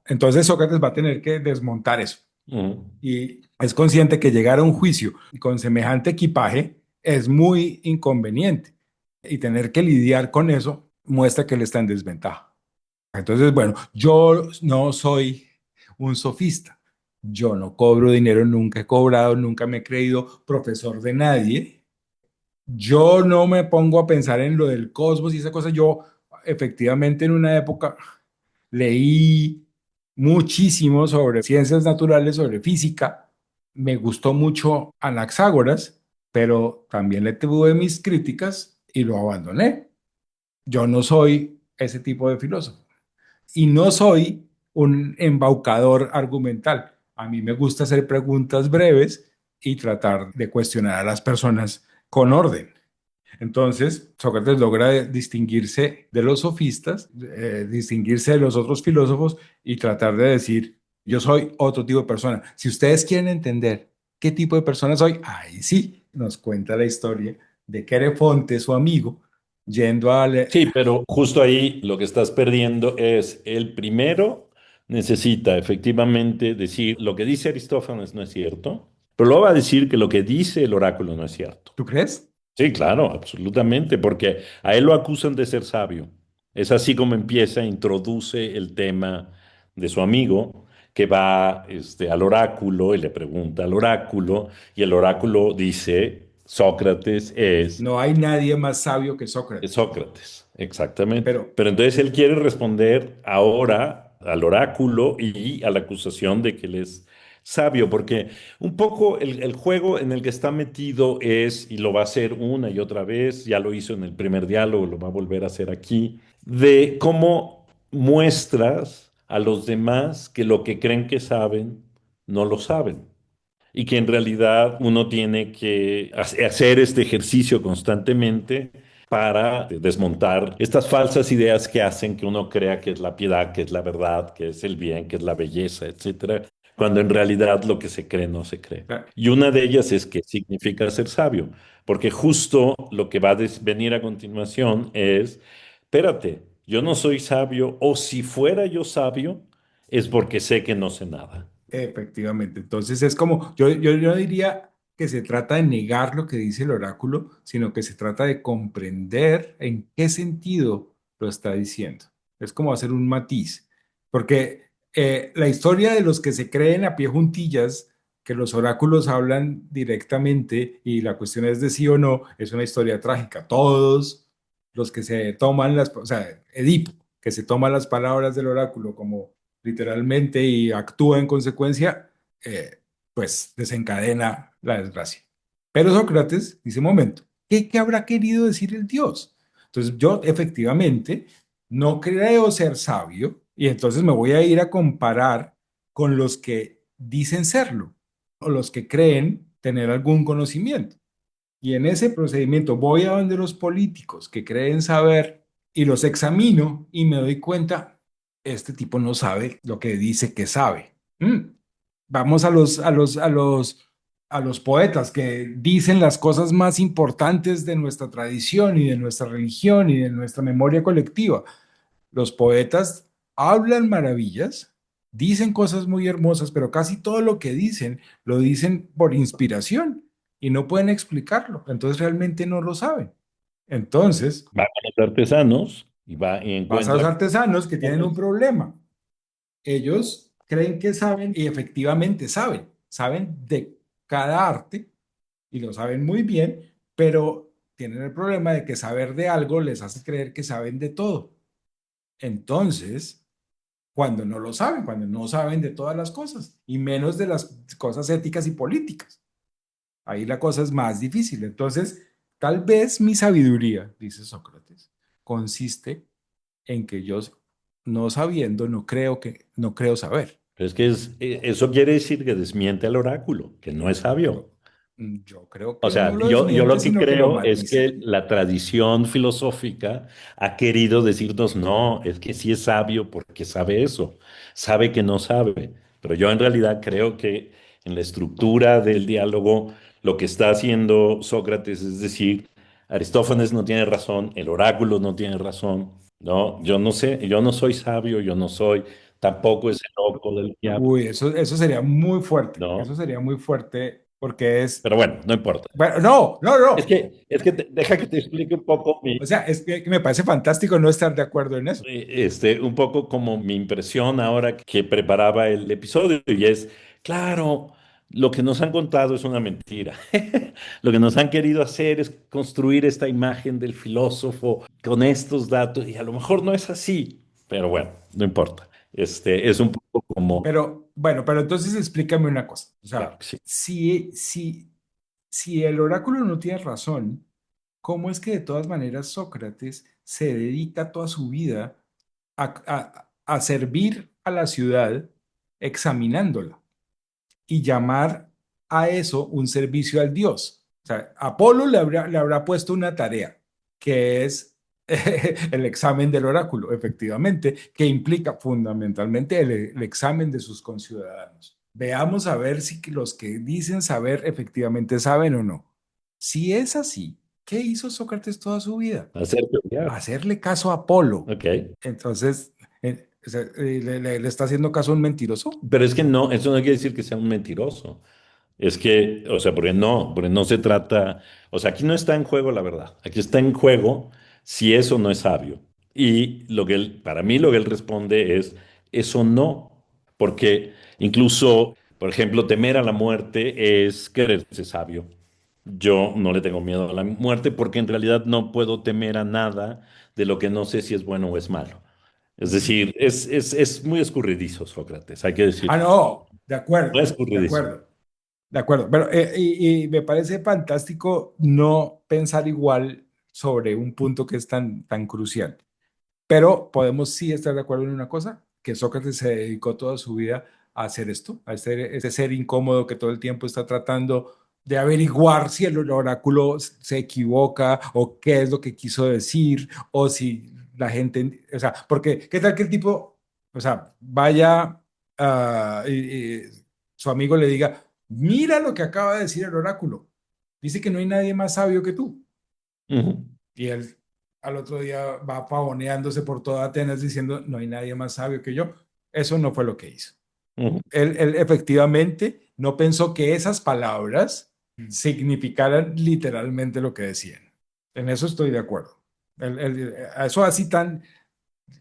Entonces Sócrates va a tener que desmontar eso ujú, y es consciente que llegar a un juicio con semejante equipaje es muy inconveniente y tener que lidiar con eso muestra que él está en desventaja. Entonces, bueno, yo no soy un sofista. Yo no cobro dinero, nunca he cobrado, nunca me he creído profesor de nadie. Yo no me pongo a pensar en lo del cosmos y esa cosa. Yo efectivamente en una época leí muchísimo sobre ciencias naturales, sobre física. Me gustó mucho Anaxágoras, pero también le tuve mis críticas y lo abandoné. Yo no soy ese tipo de filósofo y no soy un embaucador argumental. A mí me gusta hacer preguntas breves y tratar de cuestionar a las personas con orden. Entonces, Sócrates logra distinguirse de los sofistas, distinguirse de los otros filósofos y tratar de decir, yo soy otro tipo de persona. Si ustedes quieren entender qué tipo de persona soy, ahí sí nos cuenta la historia de Querefonte, su amigo, yendo a... sí, pero justo ahí lo que estás perdiendo es el primero necesita efectivamente decir lo que dice Aristófanes no es cierto, pero luego va a decir que lo que dice el oráculo no es cierto. ¿Tú crees? Sí, claro, absolutamente, porque a él lo acusan de ser sabio. Es así como empieza, introduce el tema de su amigo, que va al oráculo y le pregunta al oráculo, y el oráculo dice, Sócrates No hay nadie más sabio que es Sócrates. Sócrates, exactamente. Pero Pero entonces él quiere responder ahora al oráculo y a la acusación de que él es sabio, porque un poco el juego en el que está metido es, y lo va a hacer una y otra vez, ya lo hizo en el primer diálogo, lo va a volver a hacer aquí, de cómo muestras a los demás que lo que creen que saben, no lo saben y que en realidad uno tiene que hacer este ejercicio constantemente para desmontar estas falsas ideas que hacen que uno crea que es la piedad, que es la verdad, que es el bien, que es la belleza, etcétera, cuando en realidad lo que se cree no se cree. Y una de ellas es que significa ser sabio, porque justo lo que va a venir a continuación es, espérate, yo no soy sabio, o si fuera yo sabio, es porque sé que no sé nada. efectivamente, entonces es como, yo diría que se trata de negar lo que dice el oráculo, sino que se trata de comprender en qué sentido lo está diciendo. Es como hacer un matiz, porque la historia de los que se creen a pie juntillas, que los oráculos hablan directamente y la cuestión es de sí o no, es una historia trágica. Todos los que se toman o sea, Edipo, que se toma las palabras del oráculo como literalmente y actúa en consecuencia, pues desencadena la desgracia. Pero Sócrates dice, momento, ¿qué habrá querido decir el Dios? Entonces yo efectivamente no creo ser sabio y entonces me voy a ir a comparar con los que dicen serlo o los que creen tener algún conocimiento. Y en ese procedimiento voy a donde los políticos que creen saber y los examino y me doy cuenta, este tipo no sabe lo que dice que sabe. Vamos a los poetas que dicen las cosas más importantes de nuestra tradición y de nuestra religión y de nuestra memoria colectiva. Los poetas hablan maravillas, dicen cosas muy hermosas, pero casi todo lo que dicen lo dicen por inspiración y no pueden explicarlo. Entonces realmente no lo saben. Entonces Va con los artesanos y va y vas a los encuentra artesanos que tienen un cosas. problema. Ellos creen que saben y efectivamente saben. Saben de cada arte y lo saben muy bien, pero tienen el problema de que saber de algo les hace creer que saben de todo. Entonces, cuando no lo saben, cuando no saben de todas las cosas y menos de las cosas éticas y políticas. Ahí la cosa es más difícil. Entonces, tal vez mi sabiduría, dice Sócrates, consiste en que yo no sabiendo no creo saber. Pero es que eso quiere decir que desmiente al oráculo, que no es sabio. Yo, yo creo O que sea, no lo yo desmiente, lo que sino que lo creo es matiza. que la tradición filosófica ha querido decirnos, no, es que sí es sabio porque sabe eso, sabe que no sabe. Pero yo en realidad creo que en la estructura del diálogo lo que está haciendo Sócrates es decir, Aristófanes no tiene razón, el oráculo no tiene razón, ¿no? Yo no sé, yo no soy sabio, yo no soy tampoco ese loco del diablo, Uy, eso sería muy fuerte. Eso ¿no? sería muy fuerte porque es, Pero bueno, no importa. bueno, no, no, no. Deja que te explique un poco O sea, es que me parece fantástico no estar de acuerdo en eso. un poco como mi impresión ahora que preparaba el episodio, y es, claro, lo que nos han contado es una mentira. Lo que nos han querido hacer es construir esta imagen del filósofo con estos datos, y a lo mejor no es así, pero bueno, no importa. Es un poco como, Pero bueno, pero entonces explícame una cosa. O claro sea, que sí. si el oráculo no tiene razón, ¿cómo es que de todas maneras Sócrates se dedica toda su vida a servir a la ciudad examinándola y llamar a eso un servicio al dios? O sea, Apolo le habrá puesto una tarea, que es el examen del oráculo, efectivamente, que implica fundamentalmente el examen de sus conciudadanos. Veamos a ver si los que dicen saber efectivamente saben o no. Si es así, ¿qué hizo Sócrates toda su vida? Hacerte odiar. Hacerle caso a Apolo. Ok. Entonces, o sea, ¿le está haciendo caso a un mentiroso? Pero es que no, eso no quiere decir que sea un mentiroso. Es que, o sea, porque no se trata, o sea, aquí no está en juego la verdad, aquí está en juego si eso no es sabio. Y para mí lo que él responde es, eso no, porque incluso, por ejemplo, temer a la muerte es quererse sabio. Yo no le tengo miedo a la muerte porque en realidad no puedo temer a nada de lo que no sé si es bueno o es malo. Es Ujú. decir, es muy escurridizo, Sócrates, hay que Ah, decirlo. no, Muy de escurridizo. acuerdo. De acuerdo, pero y me parece fantástico no pensar igual sobre un punto que es tan crucial. Pero podemos sí estar de acuerdo en una cosa, que Sócrates se dedicó toda su vida a hacer esto, a ser ese ser incómodo que todo el tiempo está tratando de averiguar si el oráculo se equivoca o qué es lo que quiso decir o si la gente, o sea, porque qué tal que el tipo, o sea, vaya y su amigo le diga, mira lo que acaba de decir el oráculo, dice que no hay nadie más sabio que tú. Ujú, Y él al otro día va pavoneándose por toda Atenas diciendo, no hay nadie más sabio que yo. Eso no fue lo que hizo. ujú. Él efectivamente no pensó que esas palabras significaran literalmente lo que decían. En eso estoy de acuerdo. Eso así tan,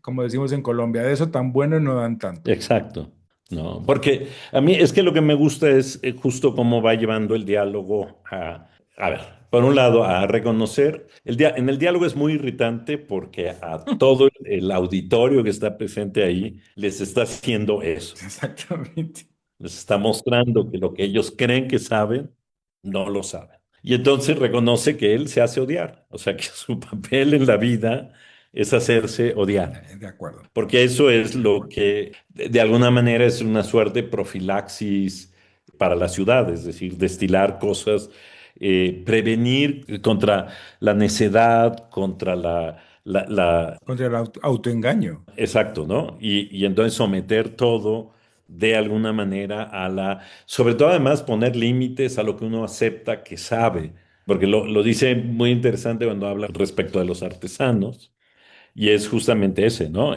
como decimos en Colombia, de eso tan bueno no dan tanto. Exacto. No, porque a mí es que lo que me gusta es justo cómo va llevando el diálogo a ver, por un lado, a reconocer, en el diálogo es muy irritante porque a todo el auditorio que está presente ahí les está haciendo eso. Exactamente. Les está mostrando que lo que ellos creen que saben, no lo saben. Y entonces reconoce que él se hace odiar, o sea que su papel en la vida es hacerse odiar. De acuerdo, Porque eso es de lo acuerdo. que de alguna manera es una suerte de profilaxis para la ciudad, es decir, destilar cosas, prevenir contra la necedad, contra Contra el autoengaño. exacto, ¿no? Y entonces someter todo de alguna manera sobre todo además poner límites a lo que uno acepta que sabe, porque lo dice muy interesante cuando habla respecto de los artesanos. Y es justamente ese, ¿no?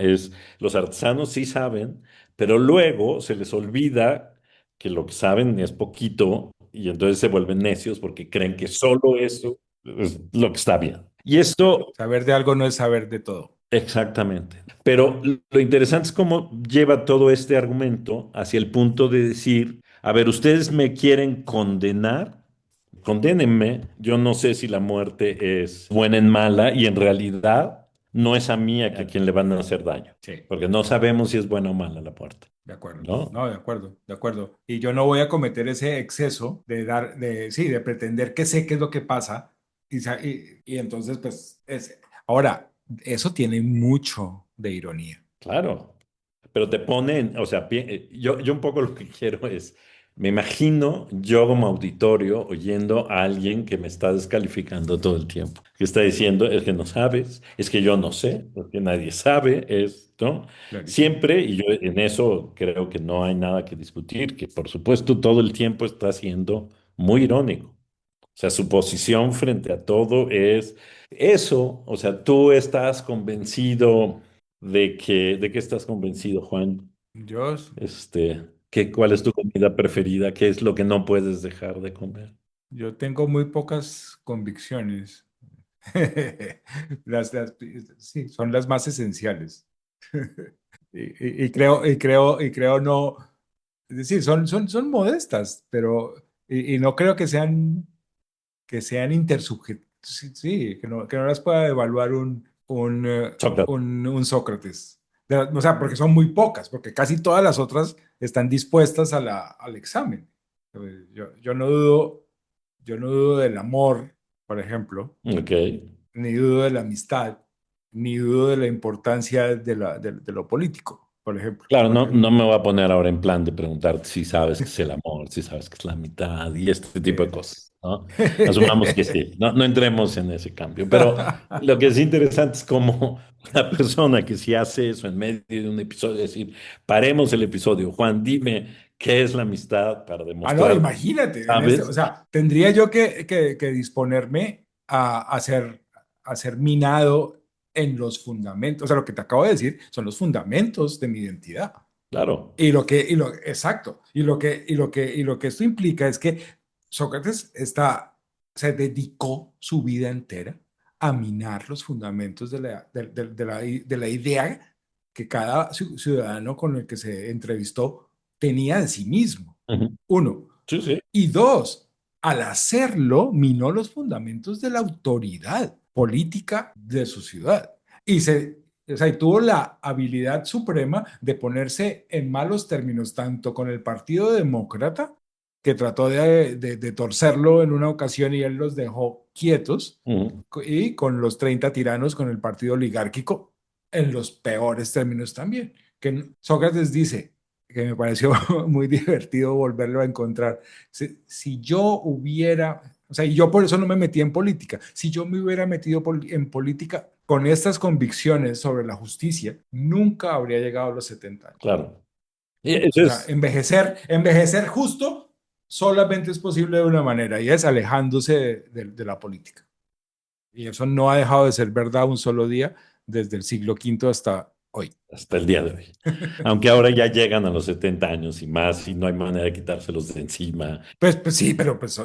Los artesanos sí saben, pero luego se les olvida que lo que saben es poquito y entonces se vuelven necios porque creen que solo eso es lo que está bien. Y esto, Saber de algo no es saber de todo. exactamente. Pero lo interesante es cómo lleva todo este argumento hacia el punto de decir, a ver, ustedes me quieren condenar. Condénenme, yo no sé si la muerte es buena en mala y en realidad no es a mí a quien le van a hacer daño, Sí, porque no sabemos si es buena o mala la muerte, de acuerdo. ¿no? No, de acuerdo, de acuerdo. Y yo no voy a cometer ese exceso de dar, sí, de pretender que sé qué es lo que pasa. Y entonces, pues, ahora, eso tiene mucho de ironía. Claro, pero te ponen, o sea, yo un poco lo que quiero es, me imagino yo como auditorio oyendo a alguien que me está descalificando todo el tiempo, que está diciendo, es que no sabes, es que yo no sé, es que nadie sabe esto. Clarísimo. Siempre, y yo en eso creo que no hay nada que discutir, que por supuesto todo el tiempo está siendo muy irónico. O sea, su posición frente a todo es eso. O sea, tú estás convencido ¿de qué estás convencido, Juan? Yo, ¿Cuál es tu comida preferida? ¿Qué es lo que no puedes dejar de comer? yo tengo muy pocas convicciones. Sí, son las más esenciales. Y creo no, es decir, son modestas, pero, y no creo que sean intersubjetivas, sí, sí, que no las pueda evaluar Chocolate. un Sócrates. O sea, porque son muy pocas, porque casi todas las otras están dispuestas al examen. Yo no dudo del amor, por ejemplo, Ok. ni dudo de la amistad, ni dudo de la importancia de lo político, por ejemplo. Claro, no, Porque, no me voy a poner ahora en plan de preguntarte si sabes qué es el amor, si sabes qué es la mitad y este tipo de eh, cosas, ¿no? Asumamos que sí, no, no entremos en ese cambio, pero lo que es interesante es cómo una persona que si hace eso en medio de un episodio, decir, paremos el episodio, Juan, dime qué es la amistad para No, demostrar, imagínate, o ¿sabes? sea, tendría yo que disponerme a ser minado en los fundamentos. O sea, lo que te acabo de decir son los fundamentos de mi identidad. Claro. Exacto. Y lo que esto implica es que Sócrates se dedicó su vida entera a minar los fundamentos de la idea que cada ciudadano con el que se entrevistó tenía de sí mismo. Ujú. Uno. Sí, sí. Y dos, al hacerlo, minó los fundamentos de la autoridad política de su ciudad. O sea, y tuvo la habilidad suprema de ponerse en malos términos tanto con el Partido Demócrata, que trató de torcerlo en una ocasión y él los dejó quietos, Ujú. y con los 30 tiranos, con el Partido Oligárquico, en los peores términos también. Que Sócrates dice, que me pareció muy divertido volverlo a encontrar. Si yo hubiera, o sea, y yo por eso no me metí en política, si yo me hubiera metido en política con estas convicciones sobre la justicia, nunca habría llegado a los 70 años. Claro. Y Nunca. eso O sea, es, envejecer justo solamente es posible de una manera, y es alejándose de la política. Y eso no ha dejado de ser verdad un solo día desde el siglo V hoy. hasta el día de hoy. Aunque ahora ya llegan a los 70 años y más y no hay manera de quitárselos de encima. Pues sí, pero pues,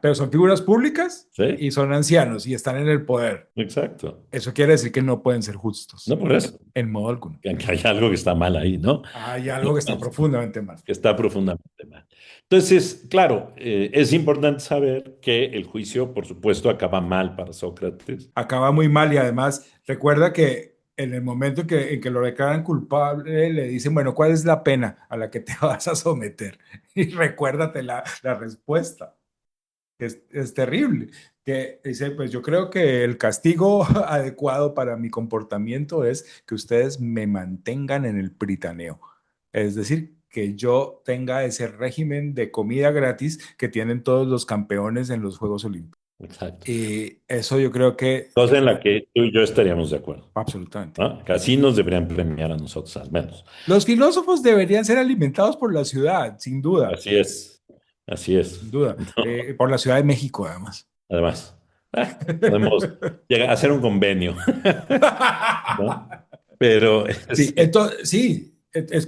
pero son figuras públicas ¿Sí? y son ancianos y están en el poder. Exacto. Eso quiere decir que no pueden ser justos, No por eso, en modo alguno. que hay algo que está mal ahí, ¿no? Hay algo que está profundamente mal. Que está profundamente mal. Entonces, claro, es importante saber que el juicio, por supuesto, acaba mal para Sócrates. Acaba muy mal y además recuerda que en el momento en que lo declaran culpable, le dicen, bueno, ¿cuál es la pena a la que te vas a someter? Y recuérdate la respuesta. Es terrible. Que dice, pues yo creo que el castigo adecuado para mi comportamiento es que ustedes me mantengan en el Pritaneo. Es decir, que yo tenga ese régimen de comida gratis que tienen todos los campeones en los Juegos Olímpicos. Exacto. Y eso yo creo que Cosa en la que tú y yo estaríamos de acuerdo, absolutamente. ¿no? Que así nos deberían premiar a nosotros, al menos. Los filósofos deberían ser alimentados por la ciudad, sin duda, Así es, así sin es. duda. Por la Ciudad de México, además. Además, podemos llegar a hacer un convenio, ¿no? Pero Sí, entonces, sí,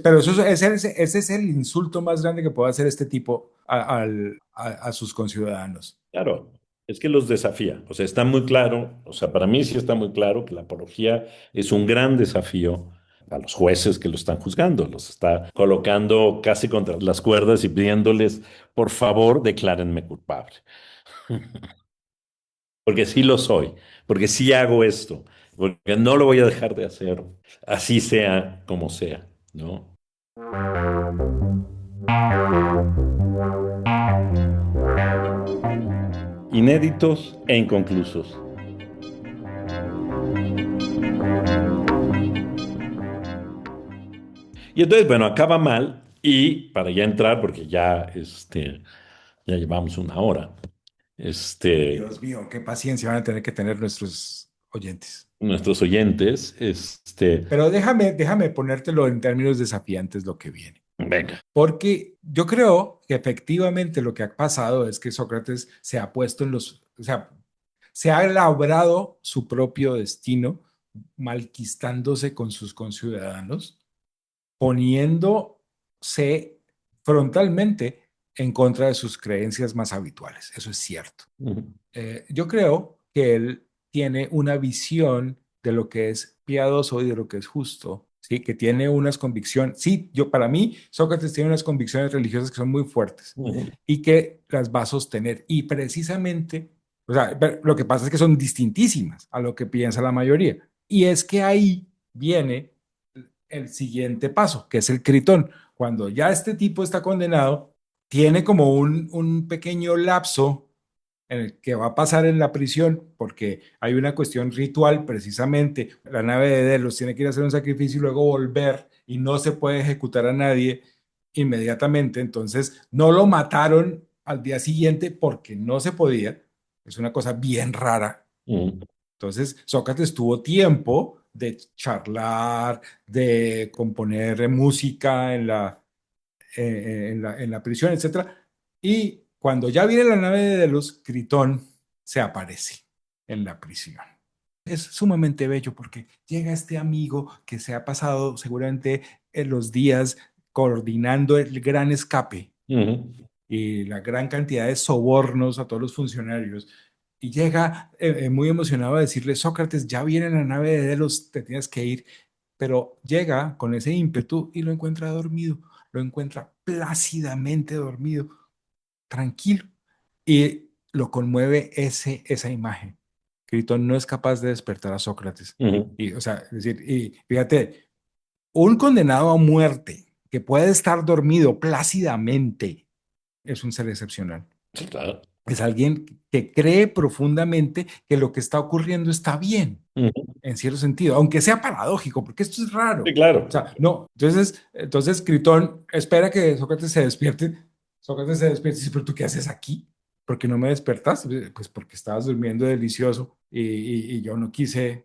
pero ese es el insulto más grande que puede hacer este tipo a sus conciudadanos. claro, es que los desafía. O sea, está muy claro, o sea, para mí sí está muy claro que la apología es un gran desafío a los jueces que lo están juzgando. Los está colocando casi contra las cuerdas y pidiéndoles, por favor, declárenme culpable. Porque sí lo soy, porque sí hago esto, porque no lo voy a dejar de hacer, así sea como sea, ¿no? Inéditos e inconclusos. Y entonces, bueno, acaba mal y para ya entrar, porque ya, ya llevamos una hora, Dios mío, qué paciencia van a tener que tener nuestros oyentes. nuestros oyentes, Pero déjame ponértelo en términos desafiantes lo que viene. venga. Porque yo creo que efectivamente lo que ha pasado es que Sócrates se ha puesto o sea, se ha labrado su propio destino, malquistándose con sus conciudadanos, poniéndose frontalmente en contra de sus creencias más habituales. Eso es cierto. Ujú, Yo creo que él tiene una visión de lo que es piadoso y de lo que es justo, ¿sí? Que tiene unas convicciones. Sí, para mí, Sócrates tiene unas convicciones religiosas que son muy fuertes ujú, y que las va a sostener. Y precisamente, o sea, lo que pasa es que son distintísimas a lo que piensa la mayoría. Y es que ahí viene el siguiente paso, que es el Critón. Cuando ya este tipo está condenado, tiene como un pequeño lapso en el que va a pasar en la prisión, porque hay una cuestión ritual, precisamente, la nave de Delos tiene que ir a hacer un sacrificio y luego volver, y no se puede ejecutar a nadie inmediatamente, entonces no lo mataron al día siguiente porque no se podía, es una cosa bien rara. ujú, Entonces Sócrates tuvo tiempo de charlar, de componer música en la prisión, etcétera. Y cuando ya viene la nave de Delos, Critón se aparece en la prisión. Es sumamente bello porque llega este amigo que se ha pasado seguramente en los días coordinando el gran escape ujú, y la gran cantidad de sobornos a todos los funcionarios. Y llega muy emocionado a decirle, Sócrates, ya viene la nave de Delos, te tienes que ir. Pero llega con ese ímpetu y lo encuentra dormido, lo encuentra plácidamente dormido, tranquilo. Y lo conmueve esa imagen. Critón no es capaz de despertar a Sócrates. ujú. Y, o sea, es decir, y fíjate, un condenado a muerte que puede estar dormido plácidamente es un ser excepcional. Sí, claro. Es alguien que cree profundamente que lo que está ocurriendo está bien, Ujú. en cierto sentido, aunque sea paradójico, porque esto es Sí, raro. O claro. sea, no, entonces Critón espera que Sócrates se despierte. Sócrates se despierta y dice, pero ¿tú qué haces aquí? ¿Por qué no me despertas? Pues porque estabas durmiendo delicioso y yo no quise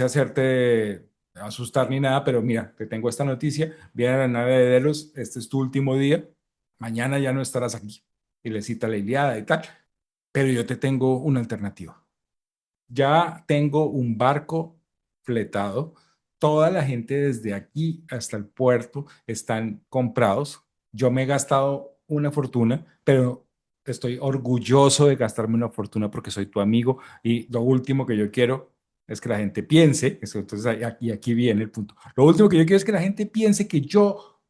hacerte asustar ni nada, pero mira, te tengo esta noticia, viene la nave de Delos, este es tu último día, mañana ya no estarás aquí. Y le cita la Ilíada y tal, pero yo te tengo una alternativa. Ya tengo un barco fletado, toda la gente desde aquí hasta el puerto están comprados. Yo me he gastado una fortuna, pero estoy orgulloso de gastarme una fortuna porque soy tu amigo y lo último que yo quiero es que la gente piense, entonces aquí viene el punto. Lo último que yo quiero es que la gente piense que yo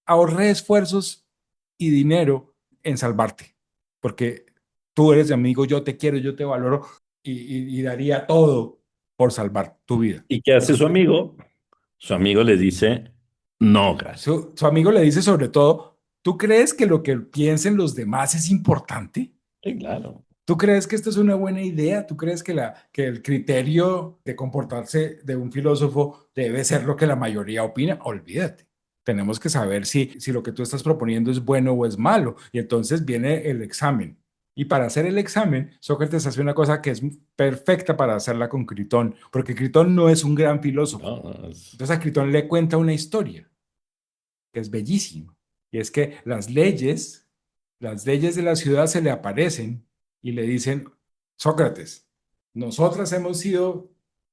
ahorré esfuerzos y dinero en salvarte, porque tú eres mi amigo, yo te quiero, yo te valoro y daría todo por salvar tu vida. ¿Y qué hace su amigo? Su amigo le dice, no, gracias. Su amigo le dice sobre todo, ¿tú crees que lo que piensen los demás es importante? Sí, claro. ¿Tú crees que esto es una buena idea? ¿Tú crees que, que el criterio de comportarse de un filósofo debe ser lo que la mayoría opina? Olvídate. Tenemos que saber si lo que tú estás proponiendo es bueno o es malo. Y entonces viene el examen. Y para hacer el examen, Sócrates hace una cosa que es perfecta para hacerla con Critón, porque Critón no es un gran filósofo. No, no, Entonces a Critón le cuenta una historia que es bellísima. Y es que las leyes de la ciudad se le aparecen y le dicen, Sócrates, nosotras hemos sido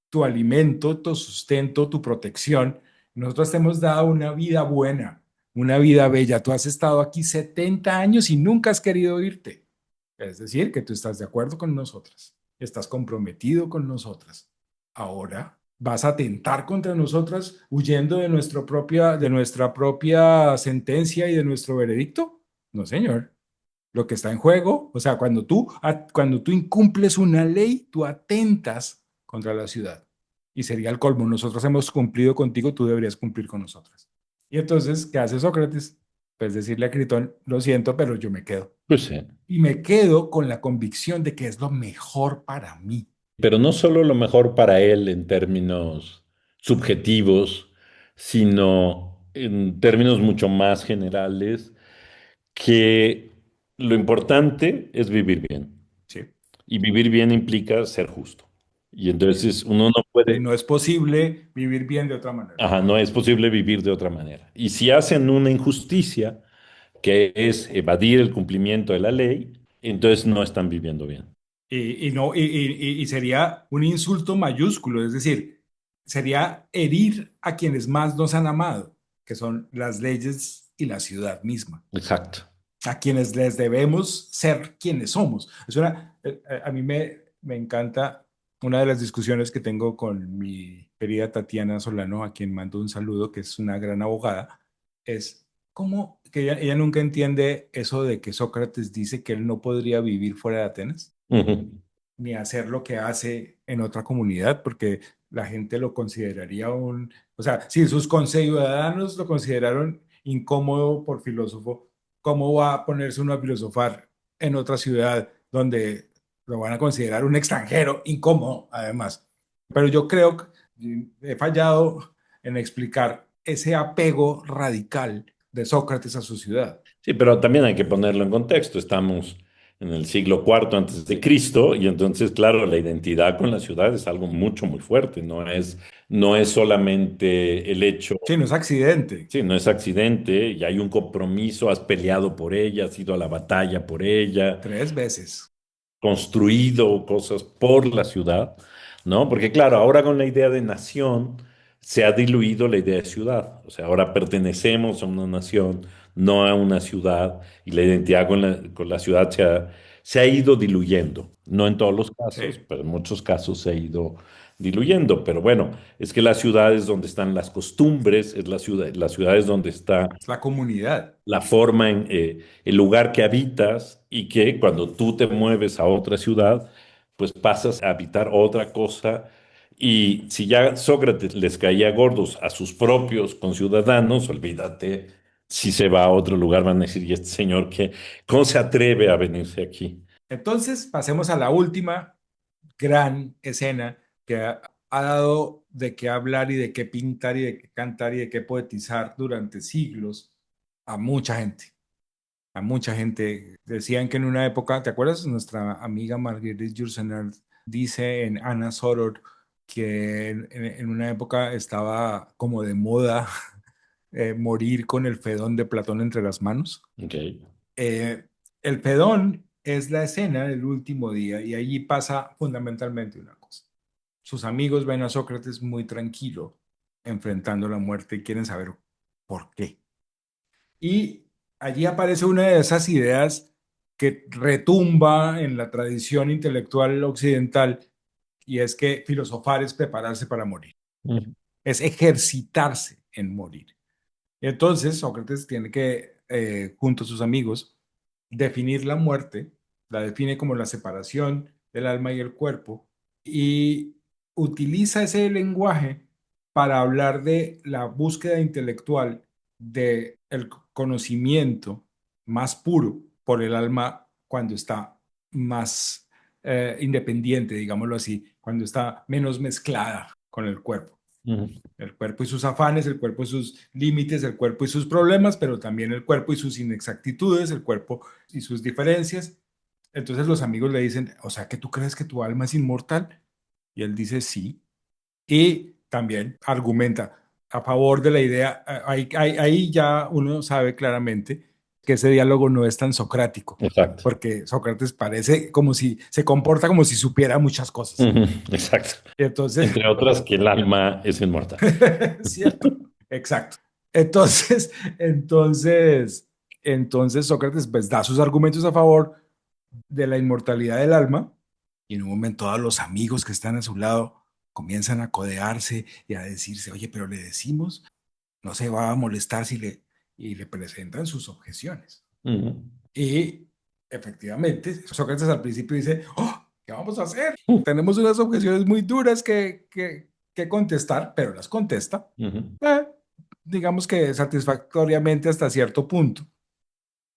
tu alimento, tu sustento, tu protección. Nosotros te hemos dado una vida buena, una vida bella. Tú has estado aquí 70 años y nunca has querido irte. Es decir, que tú estás de acuerdo con nosotras, estás comprometido con nosotras. Ahora vas a atentar contra nosotras huyendo de nuestra propia sentencia y de nuestro veredicto. No, señor. Lo que está en juego, o sea, cuando tú incumples una ley, tú atentas contra la ciudad. Y sería el colmo. Nosotros hemos cumplido contigo, tú deberías cumplir con nosotras. Y entonces, ¿qué hace Sócrates? Pues decirle a Critón, lo siento, pero yo me quedo. pues sí. Y me quedo con la convicción de que es lo mejor para mí. Pero no solo lo mejor para él en términos subjetivos, sino en términos mucho más generales, que lo importante es vivir bien. Sí. Y vivir bien implica ser justo. Y entonces uno no Y puede, no es posible vivir bien de otra manera. ajá, no es posible vivir de otra manera. Y si hacen una injusticia, que es evadir el cumplimiento de la ley, entonces no están viviendo bien. No, y sería un insulto mayúsculo, es decir, sería herir a quienes más nos han amado, que son las leyes y la ciudad misma, Exacto. a quienes les debemos ser quienes somos. A mí me encanta una de las discusiones que tengo con mi querida Tatiana Solano, a quien mando un saludo, que es una gran abogada, es cómo que ella nunca entiende eso de que Sócrates dice que él no podría vivir fuera de Atenas Ujú. ni hacer lo que hace en otra comunidad, porque la gente lo consideraría o sea, si sus conciudadanos lo consideraron incómodo por filósofo, ¿cómo va a ponerse uno a filosofar en otra ciudad donde lo van a considerar un extranjero incómodo, además? Pero yo creo que he fallado en explicar ese apego radical de Sócrates a su ciudad. Sí, pero también hay que ponerlo en contexto. Estamos en el siglo cuarto antes de Cristo y entonces, claro, la identidad con la ciudad es algo mucho, muy fuerte. No es solamente el hecho, Sí, no es accidente, sí, no es accidente y hay un compromiso, has peleado por ella, has ido a la batalla por ella, 3 veces. construido cosas por la ciudad, ¿no? Porque claro, ahora con la idea de nación se ha diluido la idea de ciudad. O sea, ahora pertenecemos a una nación, no a una ciudad, y la identidad con la ciudad se ha ido diluyendo. No en todos los casos, Sí. pero en muchos casos se ha ido diluyendo. Pero bueno, es que la ciudad es donde están las costumbres, es la ciudad es donde está Es la comunidad. la forma en el lugar que habitas y que cuando tú te mueves a otra ciudad, pues pasas a habitar otra cosa. Y si ya Sócrates les caía gordos a sus propios conciudadanos, olvídate, si se va a otro lugar van a decir, ¿y este señor qué? ¿Cómo se atreve a venirse aquí? Entonces, pasemos a la última gran escena que ha dado de qué hablar y de qué pintar y de qué cantar y de qué poetizar durante siglos a mucha gente. A mucha gente. Decían que en una época, ¿te acuerdas? Nuestra amiga Marguerite Yourcenar dice en Anna Soror que en una época estaba como de moda morir con el fedón de Platón entre las manos. Ok. Eh, el Fedón es la escena del último día y allí pasa fundamentalmente una cosa. Sus amigos ven a Sócrates muy tranquilo, enfrentando la muerte y quieren saber por qué. Y allí aparece una de esas ideas que retumba en la tradición intelectual occidental, y es que filosofar es prepararse para morir, Ujú, es ejercitarse en morir. Entonces, Sócrates tiene que, junto a sus amigos, definir la muerte, la define como la separación del alma y el cuerpo, y utiliza ese lenguaje para hablar de la búsqueda intelectual del conocimiento más puro por el alma cuando está más independiente, digámoslo así, cuando está menos mezclada con el cuerpo. ujú, El cuerpo y sus afanes, el cuerpo y sus límites, el cuerpo y sus problemas, pero también el cuerpo y sus inexactitudes, el cuerpo y sus diferencias. Entonces los amigos le dicen, o sea, que tú crees que tu alma es inmortal. Y él dice, sí. Y también argumenta a favor de la idea, ahí ya uno sabe claramente que ese diálogo no es tan socrático, exacto. porque Sócrates parece como si se comporta como si supiera muchas cosas. Ujú, exacto. Y entonces Entre otras, que el alma es inmortal. ¿cierto? Exacto. Entonces, entonces, entonces Sócrates pues da sus argumentos a favor de la inmortalidad del alma y en un momento todos los amigos que están a su lado comienzan a codearse y a decirse, oye, pero le decimos, no se va a molestar si le, y le presentan sus objeciones. Ujú, Y efectivamente, Sócrates al principio dice, oh, ¿qué vamos a hacer? Tenemos unas objeciones muy duras que contestar, pero las contesta, ujú. eh, digamos que satisfactoriamente hasta cierto punto.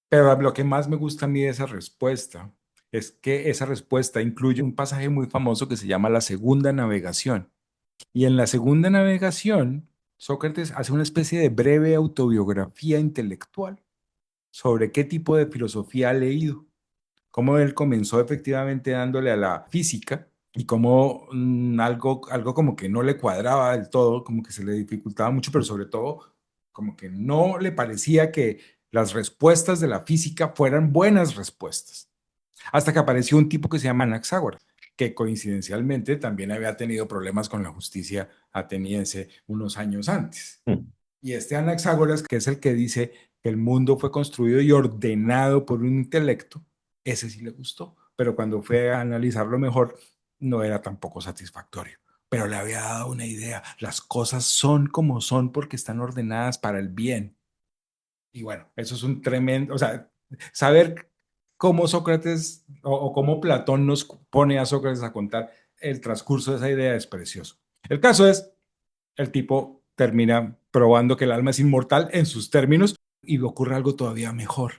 Pero lo que más me gusta a mí de esa respuesta es que esa respuesta incluye un pasaje muy famoso que se llama la segunda navegación. Y en la segunda navegación, Sócrates hace una especie de breve autobiografía intelectual sobre qué tipo de filosofía ha leído, cómo él comenzó efectivamente dándole a la física y cómo algo como que no le cuadraba del todo, como que se le dificultaba mucho, pero sobre todo como que no le parecía que las respuestas de la física fueran buenas respuestas. Hasta que apareció un tipo que se llama Anaxágoras, que coincidencialmente también había tenido problemas con la justicia ateniense unos años antes. Y este Anaxágoras, que es el que dice que el mundo fue construido y ordenado por un intelecto, ese sí le gustó, pero cuando fue a analizarlo mejor, no era tampoco satisfactorio. Pero le había dado una idea, las cosas son como son porque están ordenadas para el bien. Y bueno, eso es un tremendo, o sea, saber cómo Sócrates o cómo Platón nos pone a Sócrates a contar el transcurso de esa idea es precioso. El caso es el tipo termina probando que el alma es inmortal en sus términos y ocurre algo todavía mejor.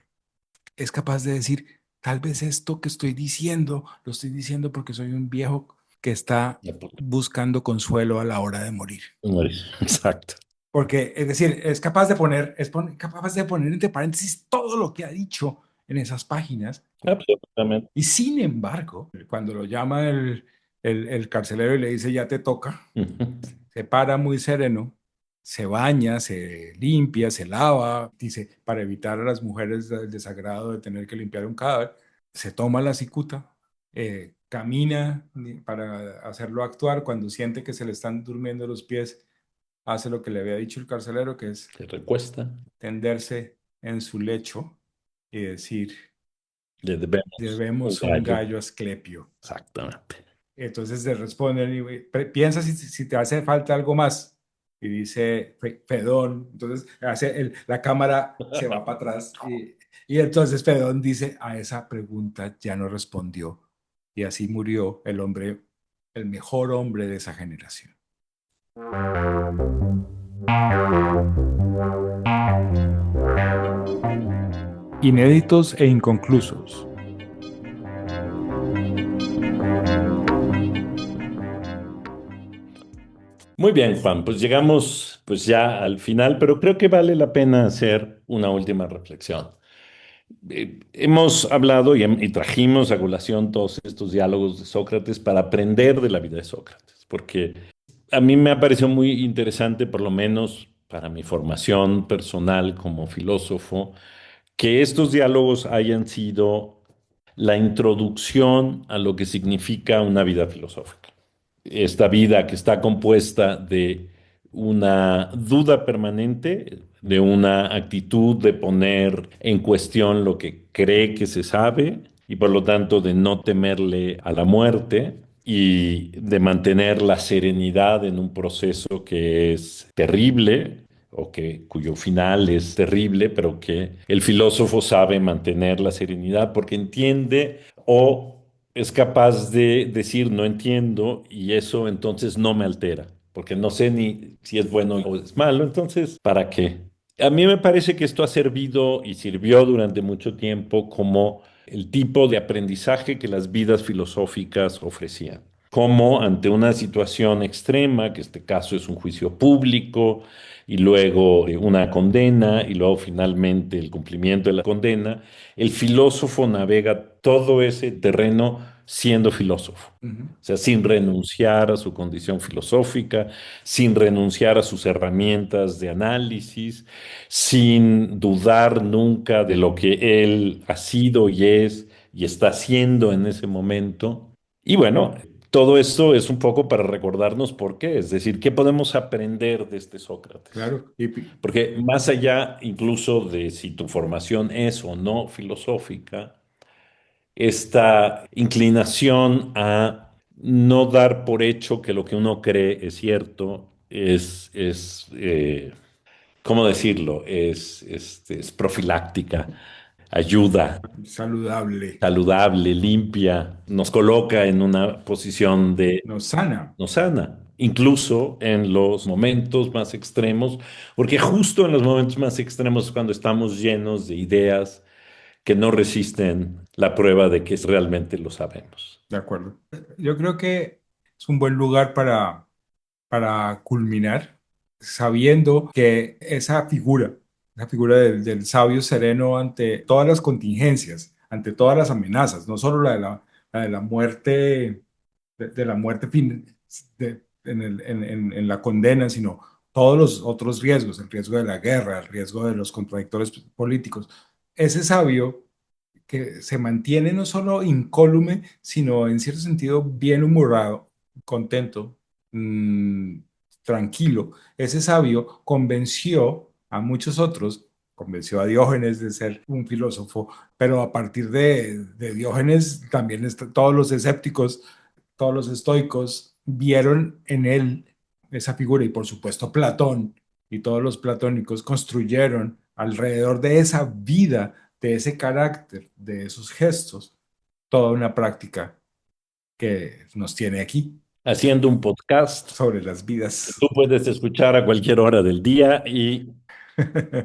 Es capaz de decir, tal vez esto que estoy diciendo, lo estoy diciendo porque soy un viejo que está Ya, pues, buscando consuelo a la hora de morir. morir. Exacto. Porque, es decir, es capaz de poner, capaz de poner entre paréntesis todo lo que ha dicho en esas páginas. Absolutamente. Y sin embargo, cuando lo llama el carcelero y le dice, ya te toca, Ujú. se para muy sereno, se baña, se limpia, se lava, dice, para evitar a las mujeres el desagrado de tener que limpiar un cadáver, se toma la cicuta, camina para hacerlo actuar, cuando siente que se le están durmiendo los pies, hace lo que le había dicho el carcelero, que es Se recuesta. tenderse en su lecho y decir, Le debemos un debemos un gallo. gallo a Asclepio. Exactamente. Entonces le responden, piensa si te hace falta algo más. Y dice Fedón. Entonces la cámara se va para atrás. Y entonces Fedón dice, a esa pregunta ya no respondió. Y así murió el hombre, el mejor hombre de esa generación. Inéditos e inconclusos. Muy bien, Juan, pues llegamos pues ya al final, pero creo que vale la pena hacer una última reflexión. Hemos hablado y trajimos a colación todos estos diálogos de Sócrates para aprender de la vida de Sócrates, porque a mí me ha parecido muy interesante, por lo menos para mi formación personal como filósofo, que estos diálogos hayan sido la introducción a lo que significa una vida filosófica. Esta vida que está compuesta de una duda permanente, de una actitud de poner en cuestión lo que cree que se sabe y por lo tanto de no temerle a la muerte y de mantener la serenidad en un proceso que es terrible o cuyo final es terrible, pero que el filósofo sabe mantener la serenidad porque entiende o es capaz de decir no entiendo y eso entonces no me altera, porque no sé ni si es bueno o es malo, entonces, ¿para qué? A mí me parece que esto ha servido y sirvió durante mucho tiempo como el tipo de aprendizaje que las vidas filosóficas ofrecían. Como ante una situación extrema, que este caso es un juicio público, y luego una condena, y luego finalmente el cumplimiento de la condena, el filósofo navega todo ese terreno siendo filósofo. Ujú. O sea, sin renunciar a su condición filosófica, sin renunciar a sus herramientas de análisis, sin dudar nunca de lo que él ha sido y es y está haciendo en ese momento. Y bueno, todo esto es un poco para recordarnos por qué, es decir, qué podemos aprender de este Sócrates. Claro. Porque más allá incluso de si tu formación es o no filosófica, esta inclinación a no dar por hecho que lo que uno cree es cierto es ¿cómo decirlo? Es profiláctica, ayuda, Saludable. saludable, limpia, nos coloca en una posición de Nos sana. nos sana, incluso en los momentos más extremos, porque justo en los momentos más extremos es cuando estamos llenos de ideas que no resisten la prueba de que realmente lo sabemos. De acuerdo. Yo creo que es un buen lugar para culminar, sabiendo que esa figura del sabio sereno ante todas las contingencias, ante todas las amenazas, no solo la de la muerte, de la muerte en la condena, sino todos los otros riesgos, el riesgo de la guerra, el riesgo de los contradictores políticos. Ese sabio que se mantiene no solo incólume, sino en cierto sentido bien humorado, contento, mm, tranquilo. Ese sabio convenció a muchos otros, convenció a Diógenes de ser un filósofo, pero a partir de Diógenes también todos los escépticos, todos los estoicos vieron en él esa figura y por supuesto Platón y todos los platónicos construyeron alrededor de esa vida, de ese carácter, de esos gestos, toda una práctica que nos tiene aquí Haciendo un podcast sobre las que vidas. tú puedes escuchar a cualquier hora del día y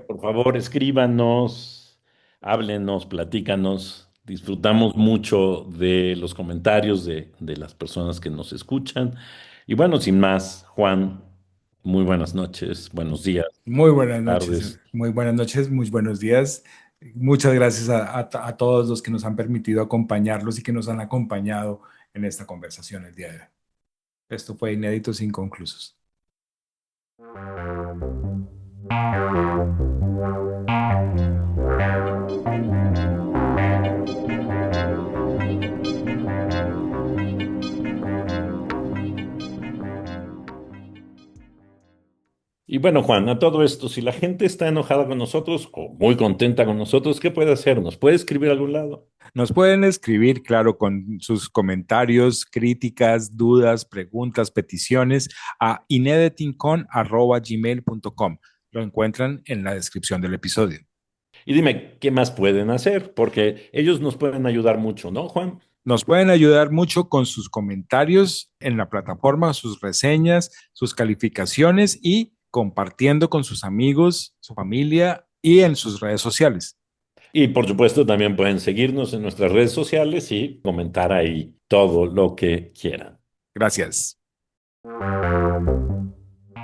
por favor escríbanos, háblenos, platícanos. Disfrutamos mucho de los comentarios de las personas que nos escuchan. Y bueno, sin más, Juan, muy buenas noches, buenos días, tardes. Muy buenas noches, muy buenos días. Muchas gracias a todos los que nos han permitido acompañarlos y que nos han acompañado en esta conversación el día de hoy. Esto fue Inéditos Inconclusos. Y bueno, Juan, a todo esto, si la gente está enojada con nosotros o muy contenta con nosotros, ¿qué puede hacer? ¿Nos puede escribir a algún lado? Nos pueden escribir, claro, con sus comentarios, críticas, dudas, preguntas, peticiones a ineditingcon@gmail.com. Lo encuentran en la descripción del episodio. Y dime, ¿qué más pueden hacer? Porque ellos nos pueden ayudar mucho, ¿no, Juan? Nos pueden ayudar mucho con sus comentarios en la plataforma, sus reseñas, sus calificaciones y compartiendo con sus amigos, su familia y en sus redes sociales. Y por supuesto, también pueden seguirnos en nuestras redes sociales y comentar ahí todo lo que quieran. Gracias.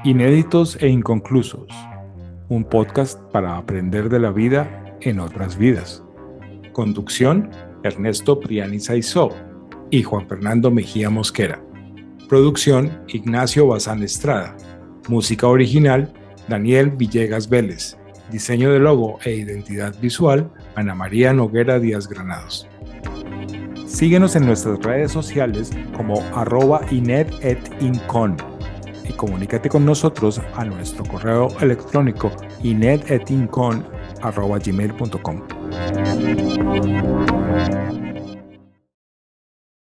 Inéditos e inconclusos. Un podcast para aprender de la vida en otras vidas. Conducción, Ernesto Priani Saizó y Juan Fernando Mejía Mosquera. Producción, Ignacio Bazán Estrada. Música original, Daniel Villegas Vélez. Diseño de logo e identidad visual, Ana María Noguera Díaz Granados. Síguenos en nuestras redes sociales como @inedetincon. y comunícate con nosotros a nuestro correo electrónico ineteticon@gmail.com.